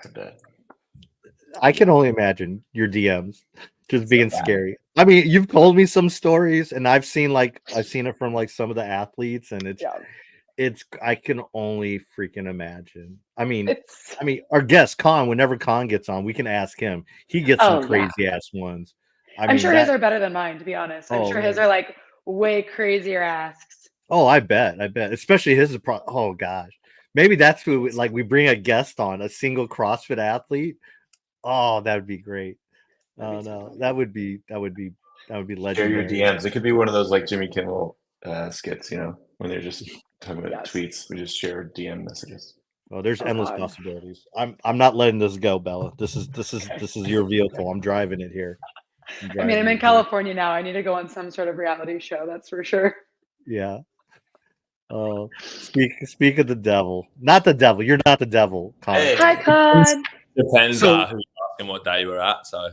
of day. I can only imagine your DMs just being scary. I mean, you've told me some stories, and I've seen it from like some of the athletes, and it's I can only freaking imagine. I mean, our guest Con, whenever Con gets on, we can ask him. He gets some crazy ass ones. I'm sure his are better than mine, to be honest. I'm sure his are like way crazier asks. Oh, I bet. Especially his is oh gosh. Maybe that's who like we bring a guest on, a single CrossFit athlete. Oh, that would be great. Oh no, that would be legendary. Share your DMs. It could be one of those like Jimmy Kimmel skits, you know, when they're just talking about tweets. We just share DM messages. Well, there's endless possibilities. I'm not letting this go, Bella. This is your vehicle. I'm driving it here. I'm in California now. I need to go on some sort of reality show. That's for sure. Yeah. Oh, speak of the devil. Not the devil. You're not the devil, Con. Hey. Hi, Con. Depends who you're asking what day we're at. So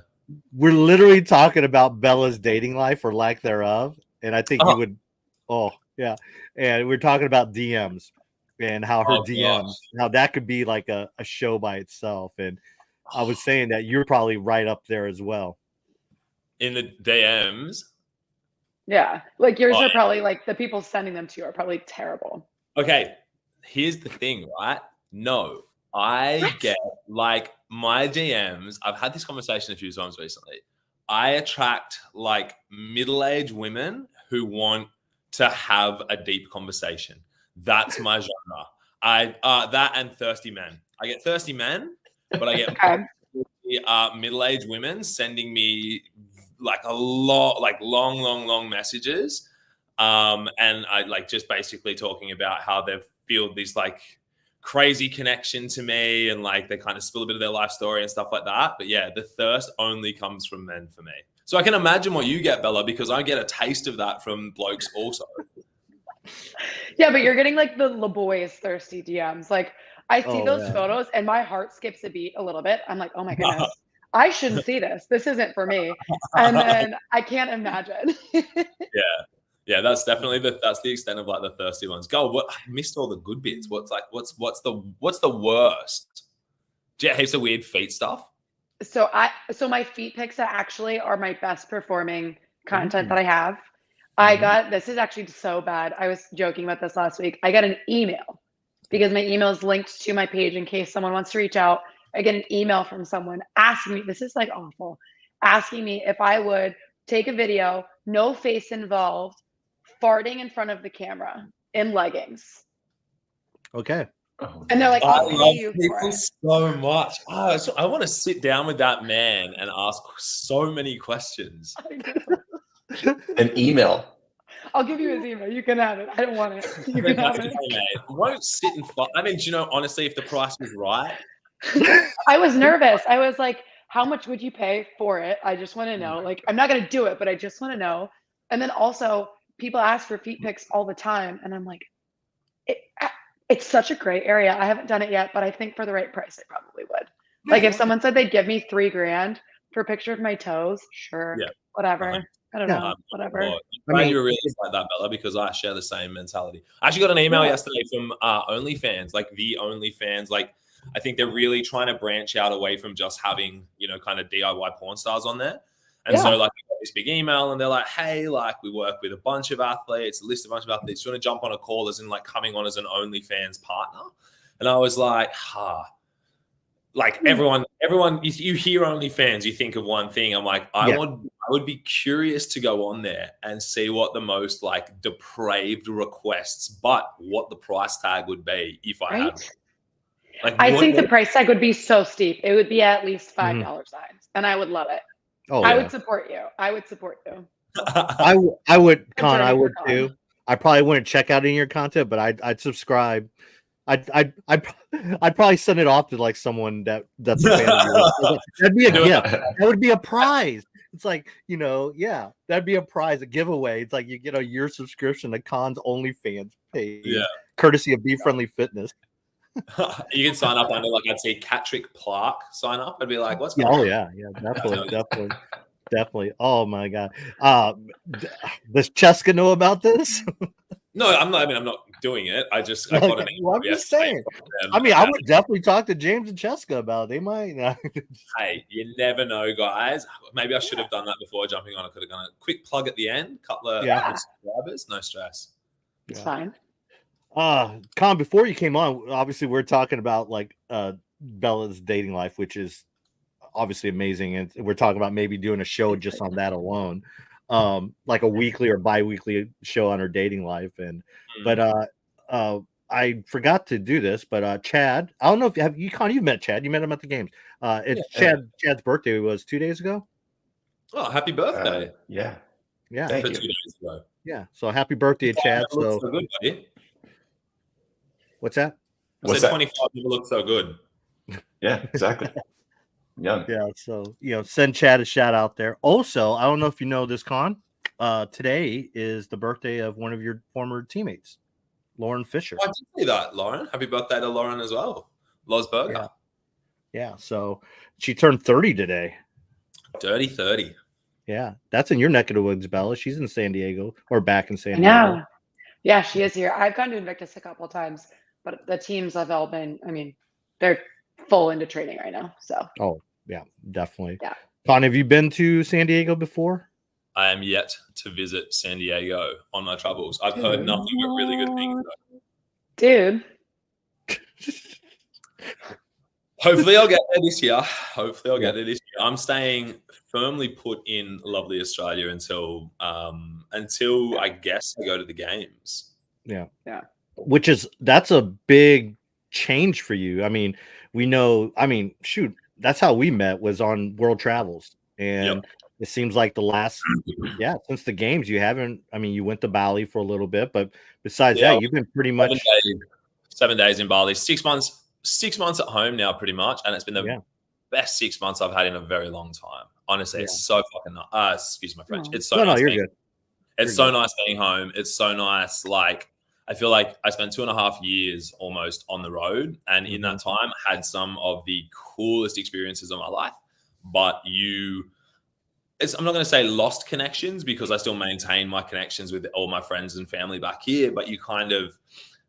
we're literally talking about Bella's dating life or lack thereof, and I think you would. Oh yeah, and we're talking about DMs and how her DMs, how that could be like a show by itself. And I was saying that you're probably right up there as well. In the DMs. Yeah, like yours are probably like the people sending them to you are probably terrible. Okay, here's the thing, right? No, I get like my DMs. I've had this conversation a few times recently. I attract like middle-aged women who want to have a deep conversation. That's my genre. That and thirsty men. I get thirsty men, but I get middle-aged women sending me like a lot, like long messages. And I like just basically talking about how they feel this like crazy connection to me and like they kind of spill a bit of their life story and stuff like that. But yeah, the thirst only comes from men for me. So I can imagine what you get, Bella, because I get a taste of that from blokes also. Yeah, but you're getting like the boys thirsty DMs. Like I see those photos and my heart skips a beat a little bit. I'm like, oh my goodness. I shouldn't see this. This isn't for me. And then I can't imagine. Yeah, that's definitely that's the extent of like the thirsty ones. What I missed all the good bits. What's the worst? Do you have heaps of weird feet stuff? So my feet pics actually are my best performing content that I have. I got, this is actually so bad. I was joking about this last week. I got an email because my email is linked to my page in case someone wants to reach out. I get an email from someone asking me, this is like awful, asking me if I would take a video, no face involved, farting in front of the camera in leggings. Okay. And they're like, I'll pay you for it. So much. So I want to sit down with that man and ask so many questions. An email. I'll give you his email. You can have it. I don't want it. You can have it. I won't sit and fight. I mean, do you know, honestly, if the price was right. I was nervous. I was like, how much would you pay for it? I just want to know. Like, I'm not going to do it, but I just want to know. And then also, people ask for feet pics all the time. And I'm like, it's such a gray area. I haven't done it yet, but I think for the right price, I probably would. Like, if someone said they'd give me $3,000 for a picture of my toes, sure, whatever. I don't know, whatever. I mean, you really like that, Bella, because I share the same mentality. I actually got an email yesterday from OnlyFans, like the OnlyFans. Like, I think they're really trying to branch out away from just having, you know, kind of DIY porn stars on there. And so, like, I got this big email, and they're like, hey, like, we work with a bunch of athletes, list a bunch of athletes. Do you want to jump on a call as in, like, coming on as an OnlyFans partner? And I was like, like everyone, you hear OnlyFans, you think of one thing. I'm like, I would be curious to go on there and see what the most like depraved requests, but what the price tag would be if I had one. Like, I think the price tag would be so steep. It would be at least $5 signs, and I would love it. I would support you. I would support you. I would, Con. I would too. I probably wouldn't check out any of your content, but I'd subscribe. I'd probably send it off to like someone that's a fan of yours. That'd be a gift. That would be a prize. It's like, you know, that'd be a prize, a giveaway. It's like you get a year subscription to Con's OnlyFans page, courtessy of B.Friendly Fitness. You can sign up under, like, I'd say Catrick Clark sign up. I'd be like, what's going on? Oh yeah, definitely. Oh my god. Does Cheska know about this? No, I'm not. I mean, I'm not doing it. I got an email. I'm just saying. I mean, I would definitely talk to James and Cheska about it. They might. Hey, you never know, guys. Maybe I should have done that before jumping on. I could have done a quick plug at the end. Couple of subscribers. No stress. It's fine. Con, before you came on, obviously we're talking about like Bella's dating life, which is obviously amazing, and we're talking about maybe doing a show just on that alone, like a weekly or bi-weekly show on her dating life. And but I forgot to do this, but Chad, I don't know if you've met Chad. You met him at the games. Chad's birthday was 2 days ago. Oh, happy birthday! Yeah. Thank you. 2 days ago. Yeah, so happy birthday, Chad. So good, buddy. What's that? I said 25 never looked so good. Yeah, exactly. Young. Yeah, so send Chad a shout out there. Also, I don't know if you know this, Con. Today is the birthday of one of your former teammates, Lauren Fisher. I did see that, Lauren. Happy birthday to Lauren as well. Loz Burger. Yeah, so she turned 30 today. Dirty 30. Yeah, that's in your neck of the woods, Bella. She's in San Diego or back in San Diego. Yeah. Yeah, she is here. I've gone to Invictus a couple of times, but the teams have all been, they're full into training right now. So. Oh, yeah, definitely. Yeah. Con, have you been to San Diego before? I am yet to visit San Diego on my travels. I've heard nothing but really good things, though. Dude. Hopefully I'll get there this year. I'm staying firmly put in lovely Australia until I guess I go to the games. Yeah. Yeah. That's a big change for you. I mean, shoot, that's how we met, was on World Travels. And it seems like the last since the games you haven't, you went to Bali for a little bit, but besides that, you've been pretty much 7 days in Bali, 6 months at home now, pretty much, and it's been the best 6 months I've had in a very long time. Honestly, it's so fucking nice. Excuse my French. It's so nice. You're good. It's so nice being home. It's so nice. Like, I feel like I spent 2.5 years almost on the road, and in that time, I had some of the coolest experiences of my life. But I'm not going to say lost connections, because I still maintain my connections with all my friends and family back here, but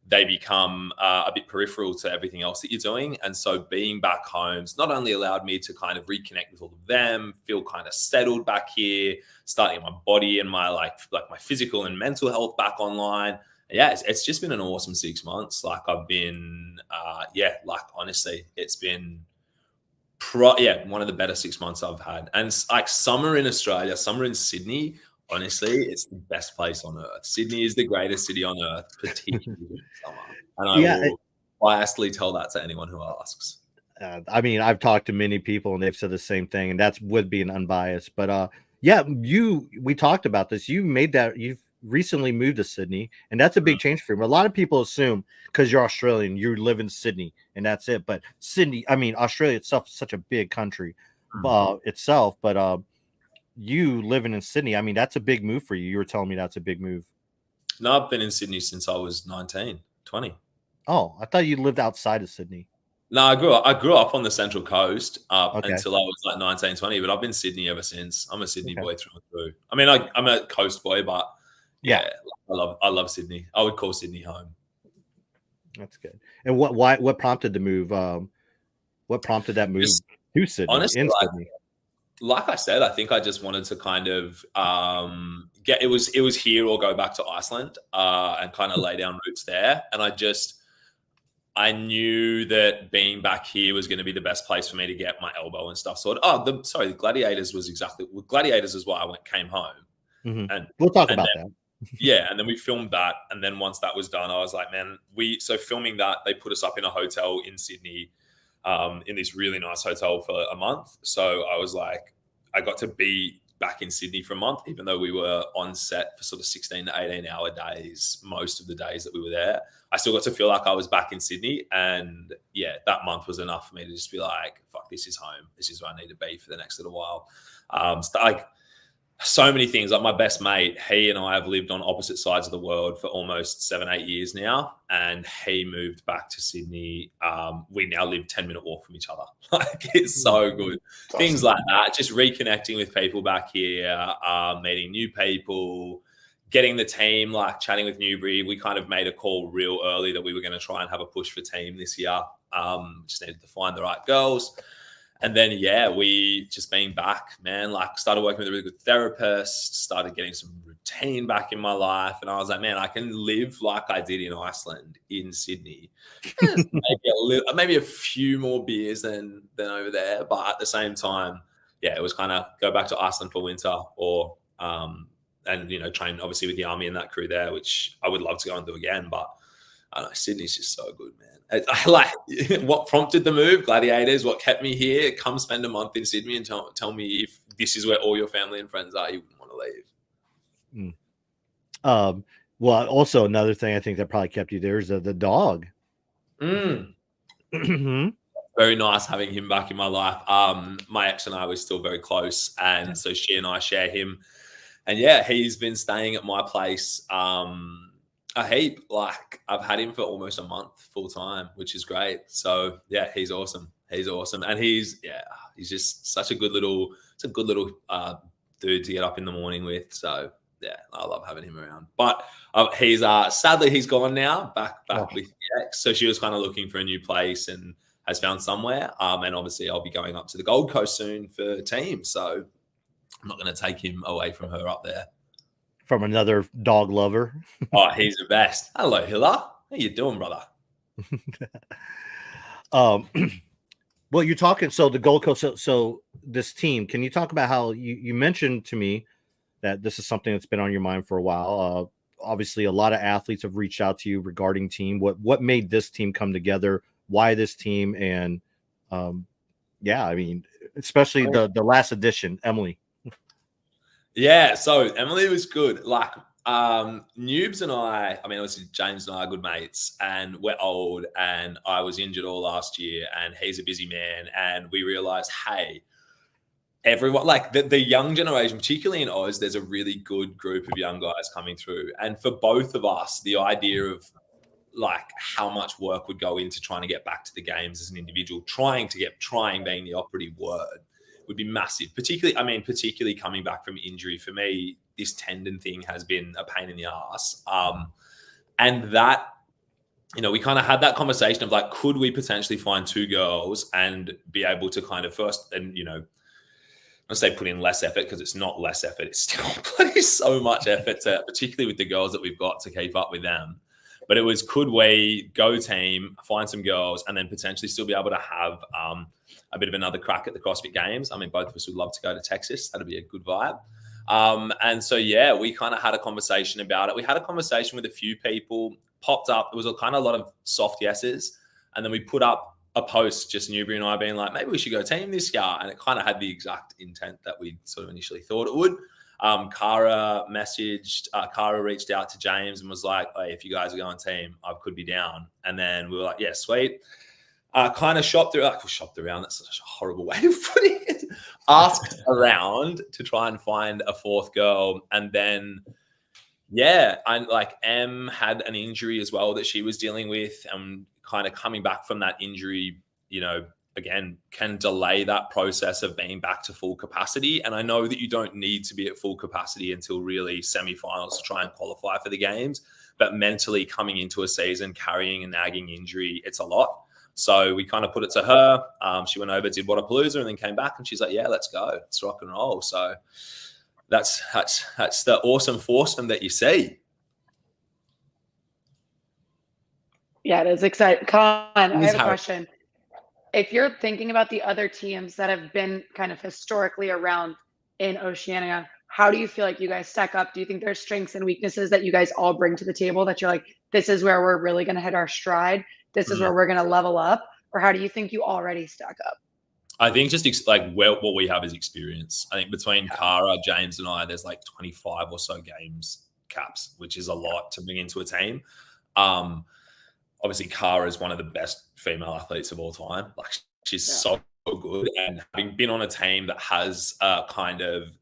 they become a bit peripheral to everything else that you're doing. And so being back home's not only allowed me to kind of reconnect with all of them, feel kind of settled back here, starting my body and my like my physical and mental health back online. Yeah, it's just been an awesome 6 months. Like, I've been, honestly, it's been one of the better 6 months I've had. And like, summer in Australia, summer in Sydney, honestly, it's the best place on earth. Sydney is the greatest city on earth, particularly in summer. And I will biasedly tell that to anyone who asks. I've talked to many people and they've said the same thing, and that's with being unbiased. But we talked about this. You've recently moved to Sydney, and that's a big change for you. A lot of people assume because you're Australian, you live in Sydney and that's it. But Sydney, Australia itself is such a big country itself. But you living in Sydney, that's a big move for you. You were telling me that's a big move. No, I've been in Sydney since I was 19, 20. Oh, I thought you lived outside of Sydney. No, I grew up on the Central Coast until I was like 19, 20, but I've been Sydney ever since. I'm a Sydney boy through and through. I'm a coast boy, but I love Sydney. I would call Sydney home. That's good. And what prompted the move? What prompted that move to Sydney? Honestly, Sydney? Like I said, I think I just wanted to kind of it was here or go back to Iceland and kind of lay down roots there. And I knew that being back here was going to be the best place for me to get my elbow and stuff sorted. The Gladiators Gladiators is why I came home. Mm-hmm. And we'll talk about that. Yeah, and then we filmed that, and then once that was done, I was like, man, filming that, they put us up in a hotel in Sydney, in this really nice hotel for a month. So I was like, I got to be back in Sydney for a month, even though we were on set for sort of 16 to 18-hour days, most of the days that we were there. I still got to feel like I was back in Sydney, and that month was enough for me to just be like, fuck, this is home. This is where I need to be for the next little while. So many things. Like, my best mate, he and I have lived on opposite sides of the world for almost 7-8 years now, and he moved back to Sydney. We now live 10-minute walk from each other. Like, it's so good. It's things awesome. Like that, just reconnecting with people back here, meeting new people, getting the team, like chatting with Newbury, we kind of made a call real early that we were going to try and have a push for team this year. Just needed to find the right girls. And then, yeah, we just being back, man, like started working with a really good therapist, started getting some routine back in my life. And I was like, man, I can live like I did in Iceland, in Sydney. Maybe a few more beers than over there. But at the same time, yeah, it was kind of go back to Iceland for winter or, and, you know, train obviously with the army and that crew there, which I would love to go and do again. But I don't know, Sydney's just so good, man. I like what prompted the move, Gladiators, what kept me here. Come spend a month in Sydney and tell me if this is where all your family and friends are, you wouldn't want to leave. Well, also another thing I think that probably kept you there is the dog. Very nice having him back in my life. My ex and I were still very close, and so she and I share him. And yeah, he's been staying at my place a heap. Like I've had him for almost a month full time, which is great. So yeah, he's awesome. And he's just such a good little dude to get up in the morning with. So yeah, I love having him around. But he's sadly he's gone now, back with the ex. So she was kind of looking for a new place and has found somewhere. And obviously I'll be going up to the Gold Coast soon for team. So I'm not going to take him away from her up there. From another dog lover. Oh, he's the best. Hello, Hilla. How you doing, brother? Well, you're talking, so the Gold Coast, so this team, can you talk about how you mentioned to me that this is something that's been on your mind for a while? Obviously, a lot of athletes have reached out to you regarding team. What made this team come together? Why this team? And yeah, I mean, especially the last edition, Emily. Yeah, so Emily was good. Like Noobs and I mean, obviously James and I are good mates, and we're old, and I was injured all last year, and he's a busy man, and we realized, hey, everyone, like the young generation, particularly in Oz, there's a really good group of young guys coming through. And for both of us, the idea of like how much work would go into trying to get back to the games as an individual, trying being the operative word, would be massive. Particularly coming back from injury. For me, this tendon thing has been a pain in the ass. And that, you know, we kind of had that conversation of like, could we potentially find two girls and be able to kind of first, and, you know, I say put in less effort, because it's not less effort. It's still bloody so much effort to, particularly with the girls that we've got, to keep up with them. But it was, could we go team, find some girls, and then potentially still be able to have a bit of another crack at the CrossFit Games? I mean, both of us would love to go to Texas. That'd be a good vibe. And so, yeah, we kind of had a conversation about it. We had a conversation with a few people, popped up. It was a kind of a lot of soft yeses. And then we put up a post, just Newbury and I being like, maybe we should go team this year. And it kind of had the exact intent that we sort of initially thought it would. Cara reached out to James and was like, hey, if you guys are going team, I could be down. And then we were like, yeah, sweet. Kind of shopped around. That's such a horrible way of putting it. Asked around to try and find a fourth girl. And then, yeah, Em had an injury as well that she was dealing with, and kind of coming back from that injury, you know, again, can delay that process of being back to full capacity. And I know that you don't need to be at full capacity until really semifinals to try and qualify for the games, but mentally coming into a season, carrying a nagging injury, it's a lot. So we kind of put it to her. She went over, did Whatappalooza, and then came back, and she's like, yeah, let's go. Let's rock and roll. So that's the awesome foursome that you see. Yeah, it is exciting. Con, I have a question. If you're thinking about the other teams that have been kind of historically around in Oceania, how do you feel like you guys stack up? Do you think there's strengths and weaknesses that you guys all bring to the table that you're like, this is where we're really going to hit our stride? This is where we're going to level up? Or how do you think you already stack up? I think just what we have is experience. I think between Cara, James, and I, there's like 25 or so games caps, which is a lot to bring into a team. Obviously, Cara is one of the best female athletes of all time. Like, she's so good. And having been on a team that has kind of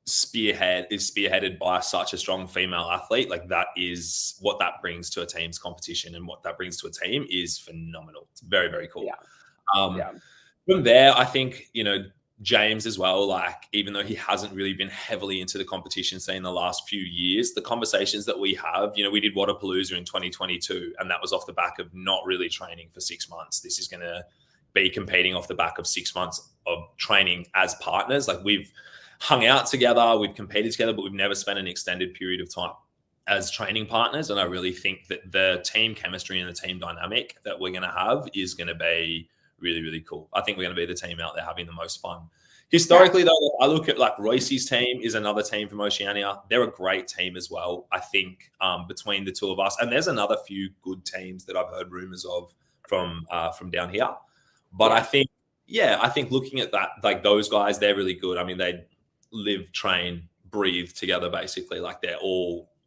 spearheaded by such a strong female athlete, like that is what that brings to a team's competition, and what that brings to a team is phenomenal. It's very, very cool. From there, I think, you know, James as well, like, even though he hasn't really been heavily into the competition scene the last few years, the conversations that we have, you know, we did Waterpalooza in 2022, and that was off the back of not really training for 6 months. This is going to be competing off the back of 6 months of training as partners. Like, we've hung out together, we've competed together, but we've never spent an extended period of time as training partners. And I really think that the team chemistry and the team dynamic that we're going to have is going to be really, really cool. I think we're going to be the team out there having the most fun. Historically, though, I look at like Royce's team is another team from Oceania. They're a great team as well, I think, between the two of us. And there's another few good teams that I've heard rumors of from down here. But I think looking at that, like those guys, they're really good. I mean, they live, train, breathe together, basically. Like, they're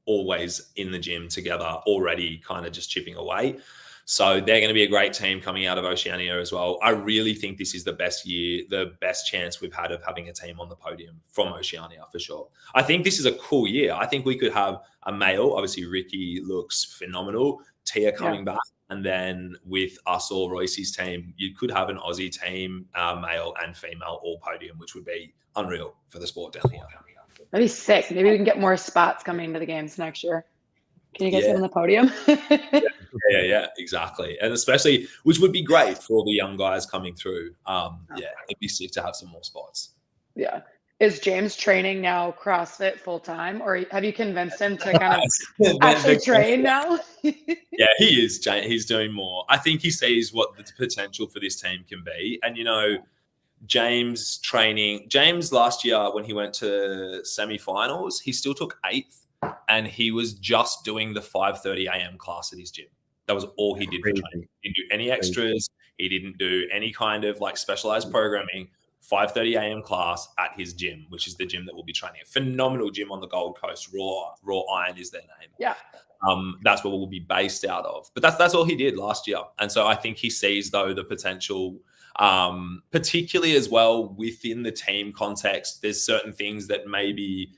always in the gym together, already kind of just chipping away. So they're going to be a great team coming out of Oceania as well. I really think this is the best year, the best chance we've had of having a team on the podium from Oceania, for sure. I think this is a cool year. I think we could have a male. Obviously, Ricky looks phenomenal. Tia coming back. And then with us or Royce's team, you could have an Aussie team, male and female, all podium, which would be unreal for the sport down here. That'd be sick. Maybe we can get more spots coming into the games next year. Can you guys get on the podium? Yeah, exactly. And especially, which would be great for all the young guys coming through. It'd be sick to have some more spots. Yeah. Is James training now CrossFit full time, or have you convinced him to kind of actually train now? Yeah, he is. He's doing more. I think he sees what the potential for this team can be. And, you know, James last year when he went to semi-finals, he still took 8th. And he was just doing the 5:30 a.m. class at his gym. That was all he did for training. He didn't do any extras. He didn't do any kind of like specialized programming. 5:30 a.m. class at his gym, which is the gym that we'll be training at. Phenomenal gym on the Gold Coast. Raw Iron is their name. Yeah. That's where we'll be based out of. But that's all he did last year. And so I think he sees, though, the potential, particularly as well within the team context. There's certain things that maybe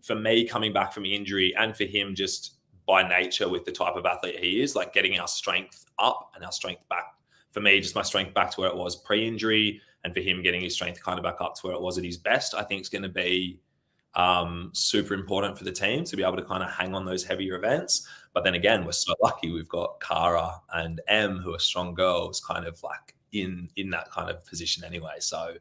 for me coming back from injury, and for him just by nature with the type of athlete he is, like getting our strength up and our strength back. For me, just my strength back to where it was pre-injury, and for him getting his strength kind of back up to where it was at his best, I think is going to be super important for the team to be able to kind of hang on those heavier events. But then again, we're so lucky we've got Cara and Em, who are strong girls, kind of like in that kind of position anyway. So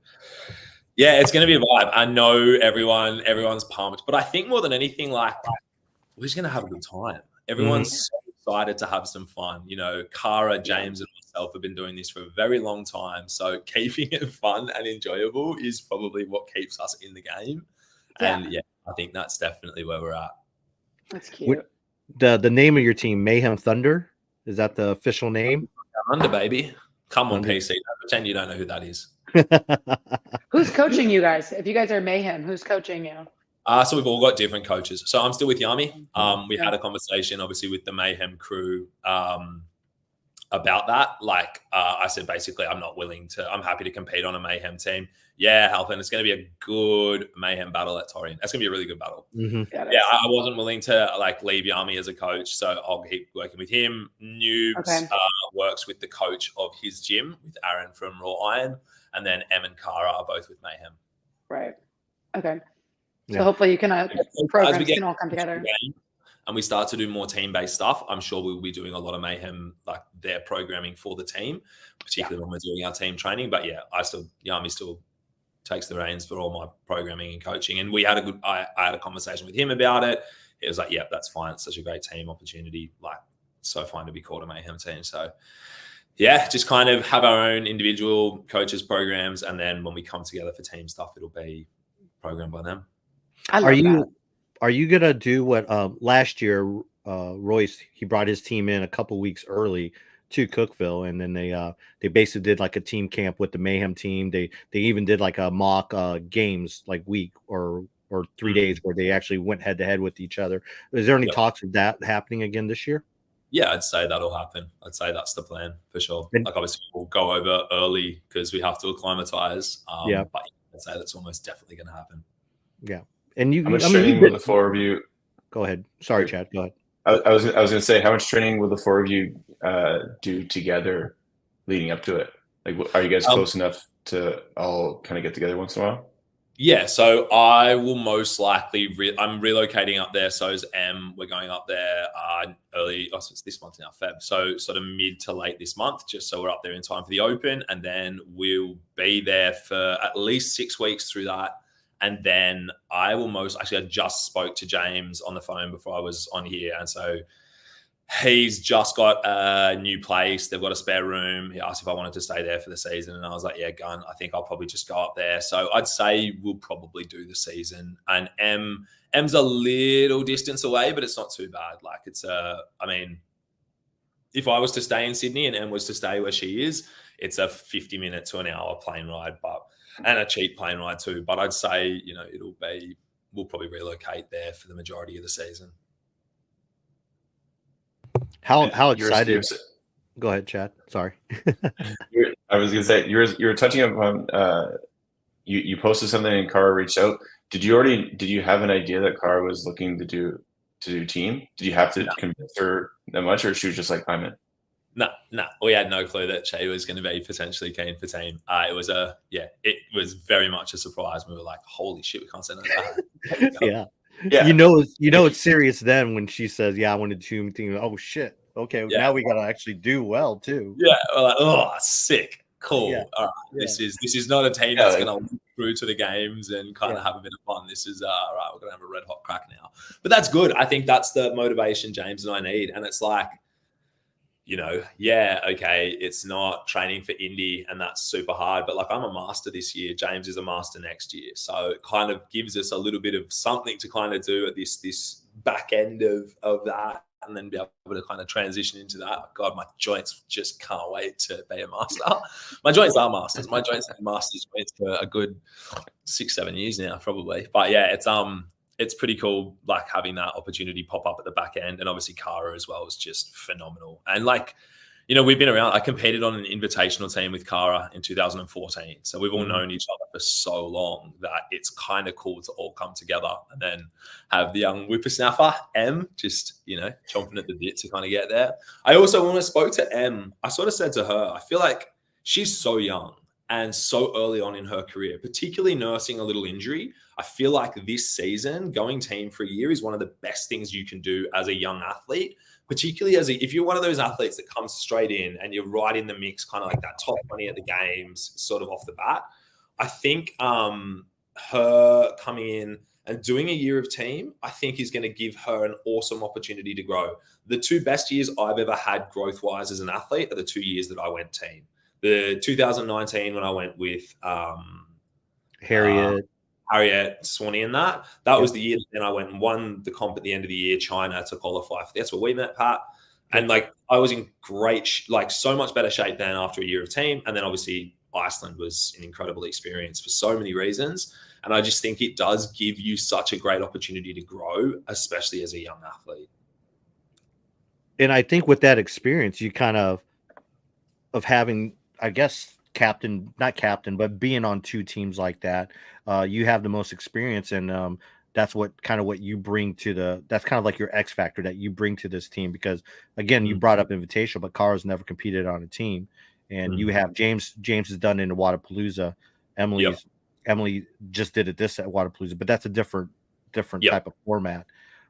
yeah, it's going to be a vibe. I know everyone's pumped, but I think more than anything, like, we're just going to have a good time. Everyone's so excited to have some fun. You know, Cara, James, and myself have been doing this for a very long time. So keeping it fun and enjoyable is probably what keeps us in the game. Yeah. And yeah, I think that's definitely where we're at. That's cute. The name of your team, Mayhem Thunder, is that the official name? Thunder, baby. Come on, PC. Don't pretend you don't know who that is. Who's coaching you guys? If you guys are Mayhem, who's coaching you? So we've all got different coaches. So I'm still with Yami. We had a conversation, obviously, with the Mayhem crew about that. Like I said, basically, I'm happy to compete on a Mayhem team. Yeah, helping. It's going to be a good Mayhem battle at Torreon. That's going to be a really good battle. Mm-hmm. Yeah, I wasn't willing to like leave Yami as a coach, so I'll keep working with him. Noobs works with the coach of his gym, with Aaron from Raw Iron, and then Em and Cara are both with Mayhem. Right. Okay. So hopefully you can programs can all come together. And we start to do more team-based stuff. I'm sure we'll be doing a lot of Mayhem, like their programming for the team, particularly when we're doing our team training. But yeah, Yami still takes the reins for all my programming and coaching. And we had I had a conversation with him about it. It was like, yeah, that's fine. It's such a great team opportunity. Like, so fine to be called a Mayhem team. So yeah, just kind of have our own individual coaches programs. And then when we come together for team stuff, it'll be programmed by them. Are you gonna do what last year Royce, he brought his team in a couple weeks early to Cookeville, and then they basically did like a team camp with the Mayhem team. They even did like a mock games like week or 3 days where they actually went head to head with each other. Is there any talks of that happening again this year? Yeah, I'd say that'll happen. I'd say that's the plan for sure. Like obviously we'll go over early because we have to acclimatize. But I'd say that's almost definitely going to happen. Yeah. And how much training will the four of you? Go ahead. Sorry, Chad. Go ahead. I was going to say, how much training will the four of you do together leading up to it? Like, are you guys close enough to all kind of get together once in a while? Yeah, so I will most likely. I'm relocating up there. So is M. We're going up there early. Oh, so it's this month now, Feb. So sort of mid to late this month, just so we're up there in time for the Open, and then we'll be there for at least 6 weeks through that. And then I will I just spoke to James on the phone before I was on here, and so he's just got a new place. They've got a spare room. He asked if I wanted to stay there for the season. And I was like, yeah, gun. I think I'll probably just go up there. So I'd say we'll probably do the season. And M's a little distance away, but it's not too bad. Like if I was to stay in Sydney and M was to stay where she is, it's a 50-minute to an hour plane ride, and a cheap plane ride too. But I'd say, we'll probably relocate there for the majority of the season. How excited? Go ahead, Chad. Sorry. I was gonna say you were touching upon you posted something and Cara reached out. Did you have an idea that Cara was looking to do team? Did you have to convince her that much, or she was just like, I'm in? No. We had no clue that she was going to be potentially keen for team. It was very much a surprise. We were like, holy shit, we can't say no to that. Yeah. Yeah. You know it's serious then when she says, yeah, I wanted to team. Oh shit. Okay, now we gotta actually do well too. Yeah, we're like, oh, sick, cool. Yeah. All right, this is not a team that's gonna look through to the games and kind of have a bit of fun. This is all right. We're gonna have a red hot crack now, but that's good. I think that's the motivation James and I need, and it's like, okay, it's not training for Indy and that's super hard, but like I'm a master this year. James is a master next year, so it kind of gives us a little bit of something to kind of do at this back end of that. And then be able to kind of transition into that. God, my joints just can't wait to be a master. My joints are masters. My joints have masters joints for a good 6-7 years now, probably. But yeah, it's pretty cool, like having that opportunity pop up at the back end. And obviously Cara as well is just phenomenal. And like, we've been around. I competed on an invitational team with Cara in 2014. So we've all known each other for so long that it's kind of cool to all come together and then have the young whippersnapper, M, just, chomping at the bit to kind of get there. I also, when I spoke to M, I sort of said to her, I feel like she's so young and so early on in her career, particularly nursing a little injury. I feel like this season, going team for a year is one of the best things you can do as a young athlete, particularly if you're one of those athletes that comes straight in and you're right in the mix, kind of like that top 20 at the games sort of off the bat. I think her coming in and doing a year of team, I think is going to give her an awesome opportunity to grow. The 2 best years I've ever had growth-wise as an athlete are the 2 years that I went team. The 2019 when I went with Harriet, Swanee and that was the year that then I went and won the comp at the end of the year, China, to qualify. That's where we met, Pat. And like, I was in great, so much better shape then after a year of team. And then obviously Iceland was an incredible experience for so many reasons. And I just think it does give you such a great opportunity to grow, especially as a young athlete. And I think with that experience, you kind of having, I guess, not captain, but being on 2 teams like that, you have the most experience, and that's what you bring to that's kind of like your X factor that you bring to this team. Because again, you brought up Invitational, but Cara's never competed on a team, and you have James has done it in Wadapalooza. Emily just did it this at Wadapalooza, but that's a different type of format.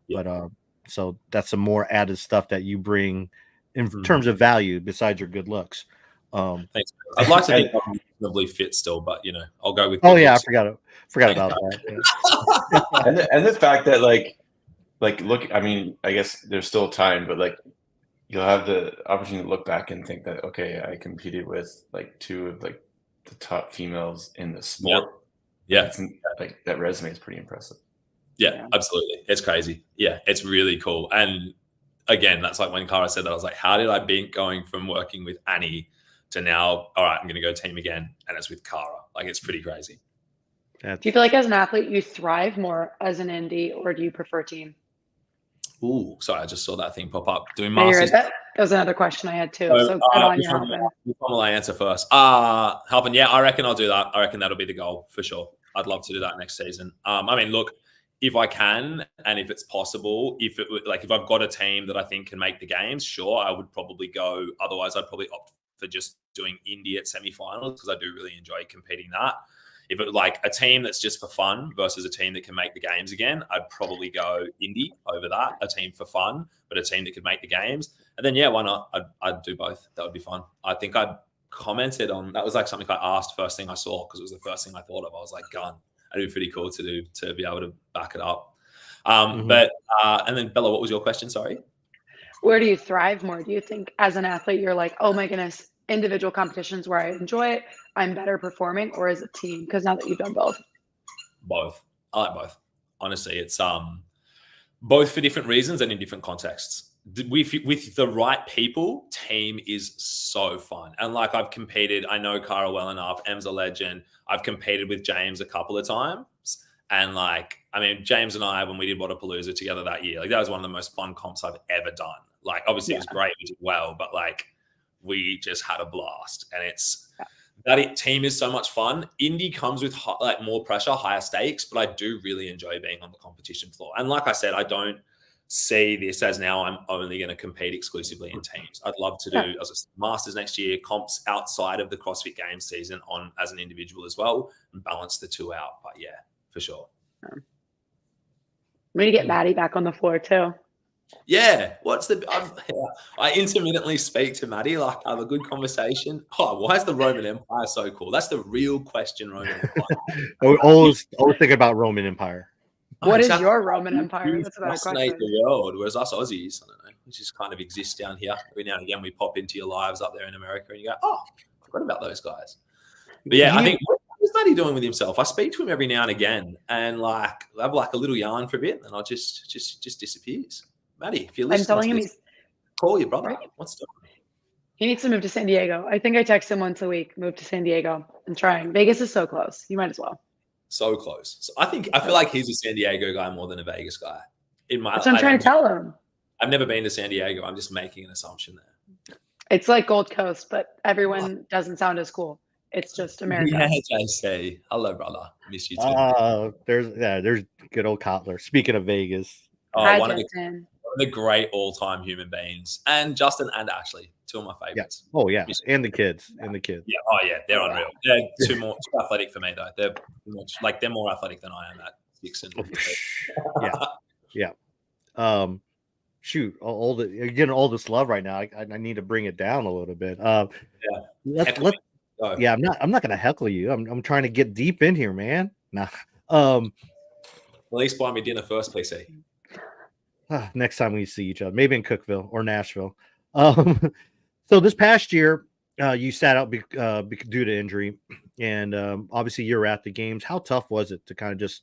But so that's some more added stuff that you bring in terms of value besides your good looks. Thanks. I'd like to think I'm reasonably fit still, but I'll go with. Oh yeah, looks. I forgot about that. Yeah. and the fact that like look, I mean, I guess there's still time, but like you'll have the opportunity to look back and think that, okay, I competed with like 2 of like the top females in the sport. Yeah. Like that resume is pretty impressive. Yeah, absolutely. It's crazy. Yeah, it's really cool. And again, that's like when Cara said that, I was like, how did I be going from working with Annie to now, all right, I'm going to go team again, and it's with Cara. Like, it's pretty crazy. Do you feel like as an athlete, you thrive more as an indie, or do you prefer team? Ooh, sorry, I just saw that thing pop up. Doing masters. That was another question I had too. So good on you, Halpin. Will I answer first? Halpin, yeah, I reckon I'll do that. I reckon that'll be the goal for sure. I'd love to do that next season. I mean, look, if I can, and if it's possible, if I've got a team that I think can make the games, sure, I would probably go. Otherwise, I'd probably opt for just doing indie at semifinals because I do really enjoy competing that. If it was like a team that's just for fun versus a team that can make the games again, I'd probably go indie over that. A team for fun, but a team that could make the games. And then, yeah, why not? I'd do both. That would be fun. I think I'd commented on, that was like something I asked first thing I saw because it was the first thing I thought of. I was like, gun. It'd be pretty cool to be able to back it up. But and then Bella, what was your question? Sorry. Where do you thrive more? Do you think as an athlete, you're like, oh my goodness, individual competitions where I enjoy it, I'm better performing, or is it team? Because now that you've done both. Both. I like both. Honestly, it's both for different reasons and in different contexts. With the right people, team is so fun. And like I've competed, I know Cara well enough. Em's a legend. I've competed with James a couple of times. And like, I mean, James and I, when we did Wodapalooza together that year, like that was one of the most fun comps I've ever done. Like, obviously it was great, we did well, but like we just had a blast. And team is so much fun. Indie comes with like more pressure, higher stakes, but I do really enjoy being on the competition floor. And like I said, I don't see this as now I'm only going to compete exclusively in teams. I'd love to do as a Masters next year, comps outside of the CrossFit Games season on as an individual as well, and balance the two out. But yeah, for sure. I'm going to get Maddie back on the floor too. Yeah. I intermittently speak to Maddie, like I have a good conversation. Oh, why is the Roman Empire so cool? That's the real question, Roman Empire. always thinking about Roman Empire. What is your Roman Empire? That's about a question. The world, whereas us Aussies, I don't know, we just kind of exist down here. Every now and again, we pop into your lives up there in America and you go, oh, I forgot about those guys. But yeah, I think, what is Maddie doing with himself? I speak to him every now and again and like, I have like a little yarn for a bit and I'll just disappears. Maddie, if you're listening, I'm telling him call your brother. What's doing? He needs to move to San Diego. I think I text him once a week, move to San Diego. I'm trying. Vegas is so close. You might as well. So close. So I feel like he's a San Diego guy more than a Vegas guy. That's what I'm trying to tell him. I've never been to San Diego. I'm just making an assumption there. It's like Gold Coast, but everyone doesn't sound as cool. It's just America. Yeah, JC. Hello, brother. Miss you too. There's good old Kotler. Speaking of Vegas. One of the great all-time human beings. And Justin and Ashley, two of my favorites. Yeah. Oh, yeah. And the kids. Yeah. Oh, yeah. They're unreal. They're too athletic for me, though. They're more athletic than I am at 6. Yeah. Shoot, you're getting all this love right now. I need to bring it down a little bit. I'm not gonna heckle you. I'm trying to get deep in here, man. Nah. At least buy me dinner first, PC. Next time we see each other, maybe in Cookeville or Nashville. So this past year, you sat out due to injury, and obviously you're at the games. How tough was it to kind of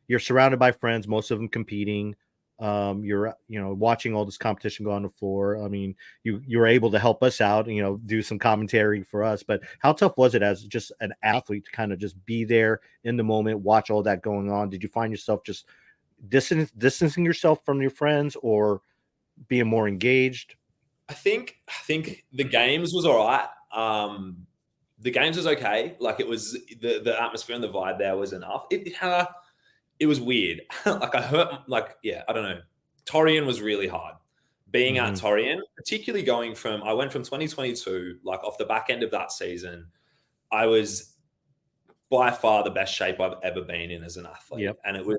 you're surrounded by friends, most of them competing. You're watching all this competition go on the floor. I mean, you were able to help us out, do some commentary for us. But how tough was it as just an athlete to kind of just be there in the moment, watch all that going on? Did you find yourself just distancing yourself from your friends or being more engaged? I think the games was all right. The games was okay. Like it was the atmosphere and the vibe there was enough. It was weird. I don't know. Torreon was really hard. Being at Torreon, particularly I went from 2022, like off the back end of that season, I was by far the best shape I've ever been in as an athlete. Yep. And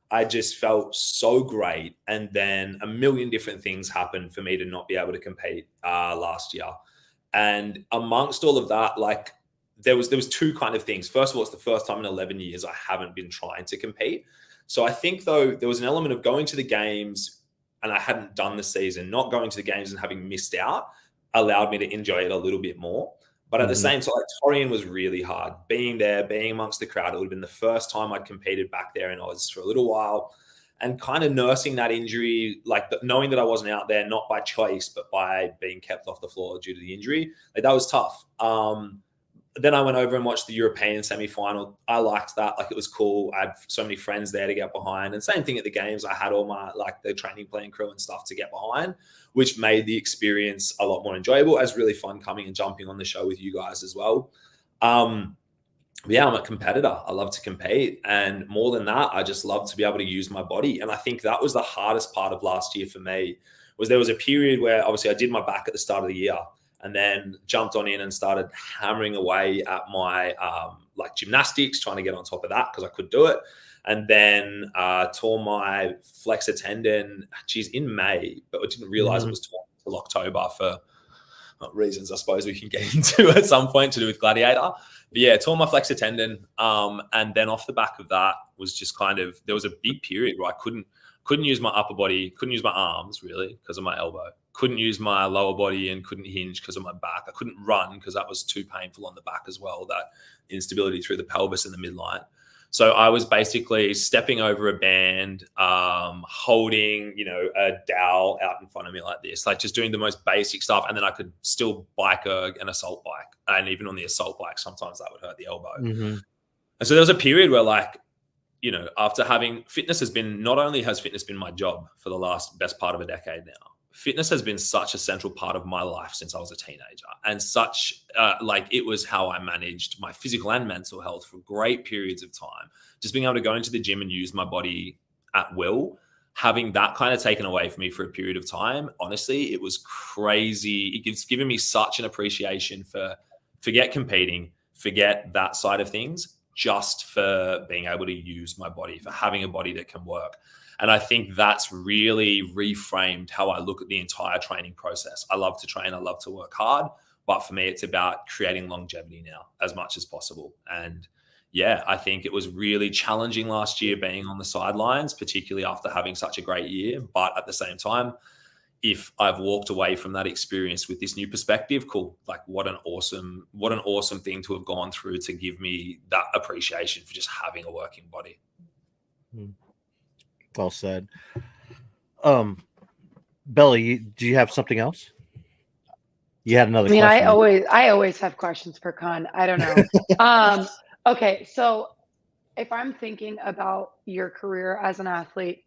I just felt so great. And then a million different things happened for me to not be able to compete last year. And amongst all of that, like there was two kind of things. First of all, it's the first time in 11 years I haven't been trying to compete. So I think though there was an element of going to the games and I hadn't done the season, not going to the games and having missed out allowed me to enjoy it a little bit more. But at the same time, Torreon was really hard. Being there, being amongst the crowd, it would have been the first time I'd competed back there in Oz for a little while. And kind of nursing that injury, like knowing that I wasn't out there, not by choice, but by being kept off the floor due to the injury, like that was tough. Then I went over and watched the European semi-final. I liked that. Like it was cool. I had so many friends there to get behind. And same thing at the games. I had all my, like the training plan crew and stuff to get behind, which made the experience a lot more enjoyable. It was really fun coming and jumping on the show with you guys as well. Yeah, I'm a competitor. I love to compete. And more than that, I just love to be able to use my body. And I think that was the hardest part of last year for me, was there was a period where obviously I did my back at the start of the year. and then jumped on in and started hammering away at my like gymnastics, trying to get on top of that because I could do it. And then tore my flexor tendon, in May, but I didn't realize it was torn until October for reasons I suppose we can get into at some point to do with Gladiator. But yeah, tore my flexor tendon. And then off the back of that was just kind of, there was a big period where I couldn't use my upper body, couldn't use my arms really because of my elbow, couldn't use my lower body and couldn't hinge because of my back. I couldn't run because that was too painful on the back as well, that instability through the pelvis and the midline. So I was basically stepping over a band, holding, a dowel out in front of me like this, like just doing the most basic stuff. And then I could still bike an assault bike. And even on the assault bike, sometimes that would hurt the elbow. And so there was a period where after having fitness not only has fitness been my job for the best part of a decade now, fitness has been such a central part of my life since I was a teenager, and such it was how I managed my physical and mental health for great periods of time. Just being able to go into the gym and use my body at will, having that kind of taken away from me for a period of time, honestly, it was crazy. It's given me such an appreciation for forget competing, forget that side of things, just for being able to use my body, for having a body that can work. And I think that's really reframed how I look at the entire training process. I love to train. I love to work hard. But for me, it's about creating longevity now as much as possible. And yeah, I think it was really challenging last year being on the sidelines, particularly after having such a great year. But at the same time, if I've walked away from that experience with this new perspective, cool. Like what an awesome thing to have gone through to give me that appreciation for just having a working body. Well said. Belly, do you have something else? You had another question. I always have questions for Con. I don't know. Okay, so if I'm thinking about your career as an athlete,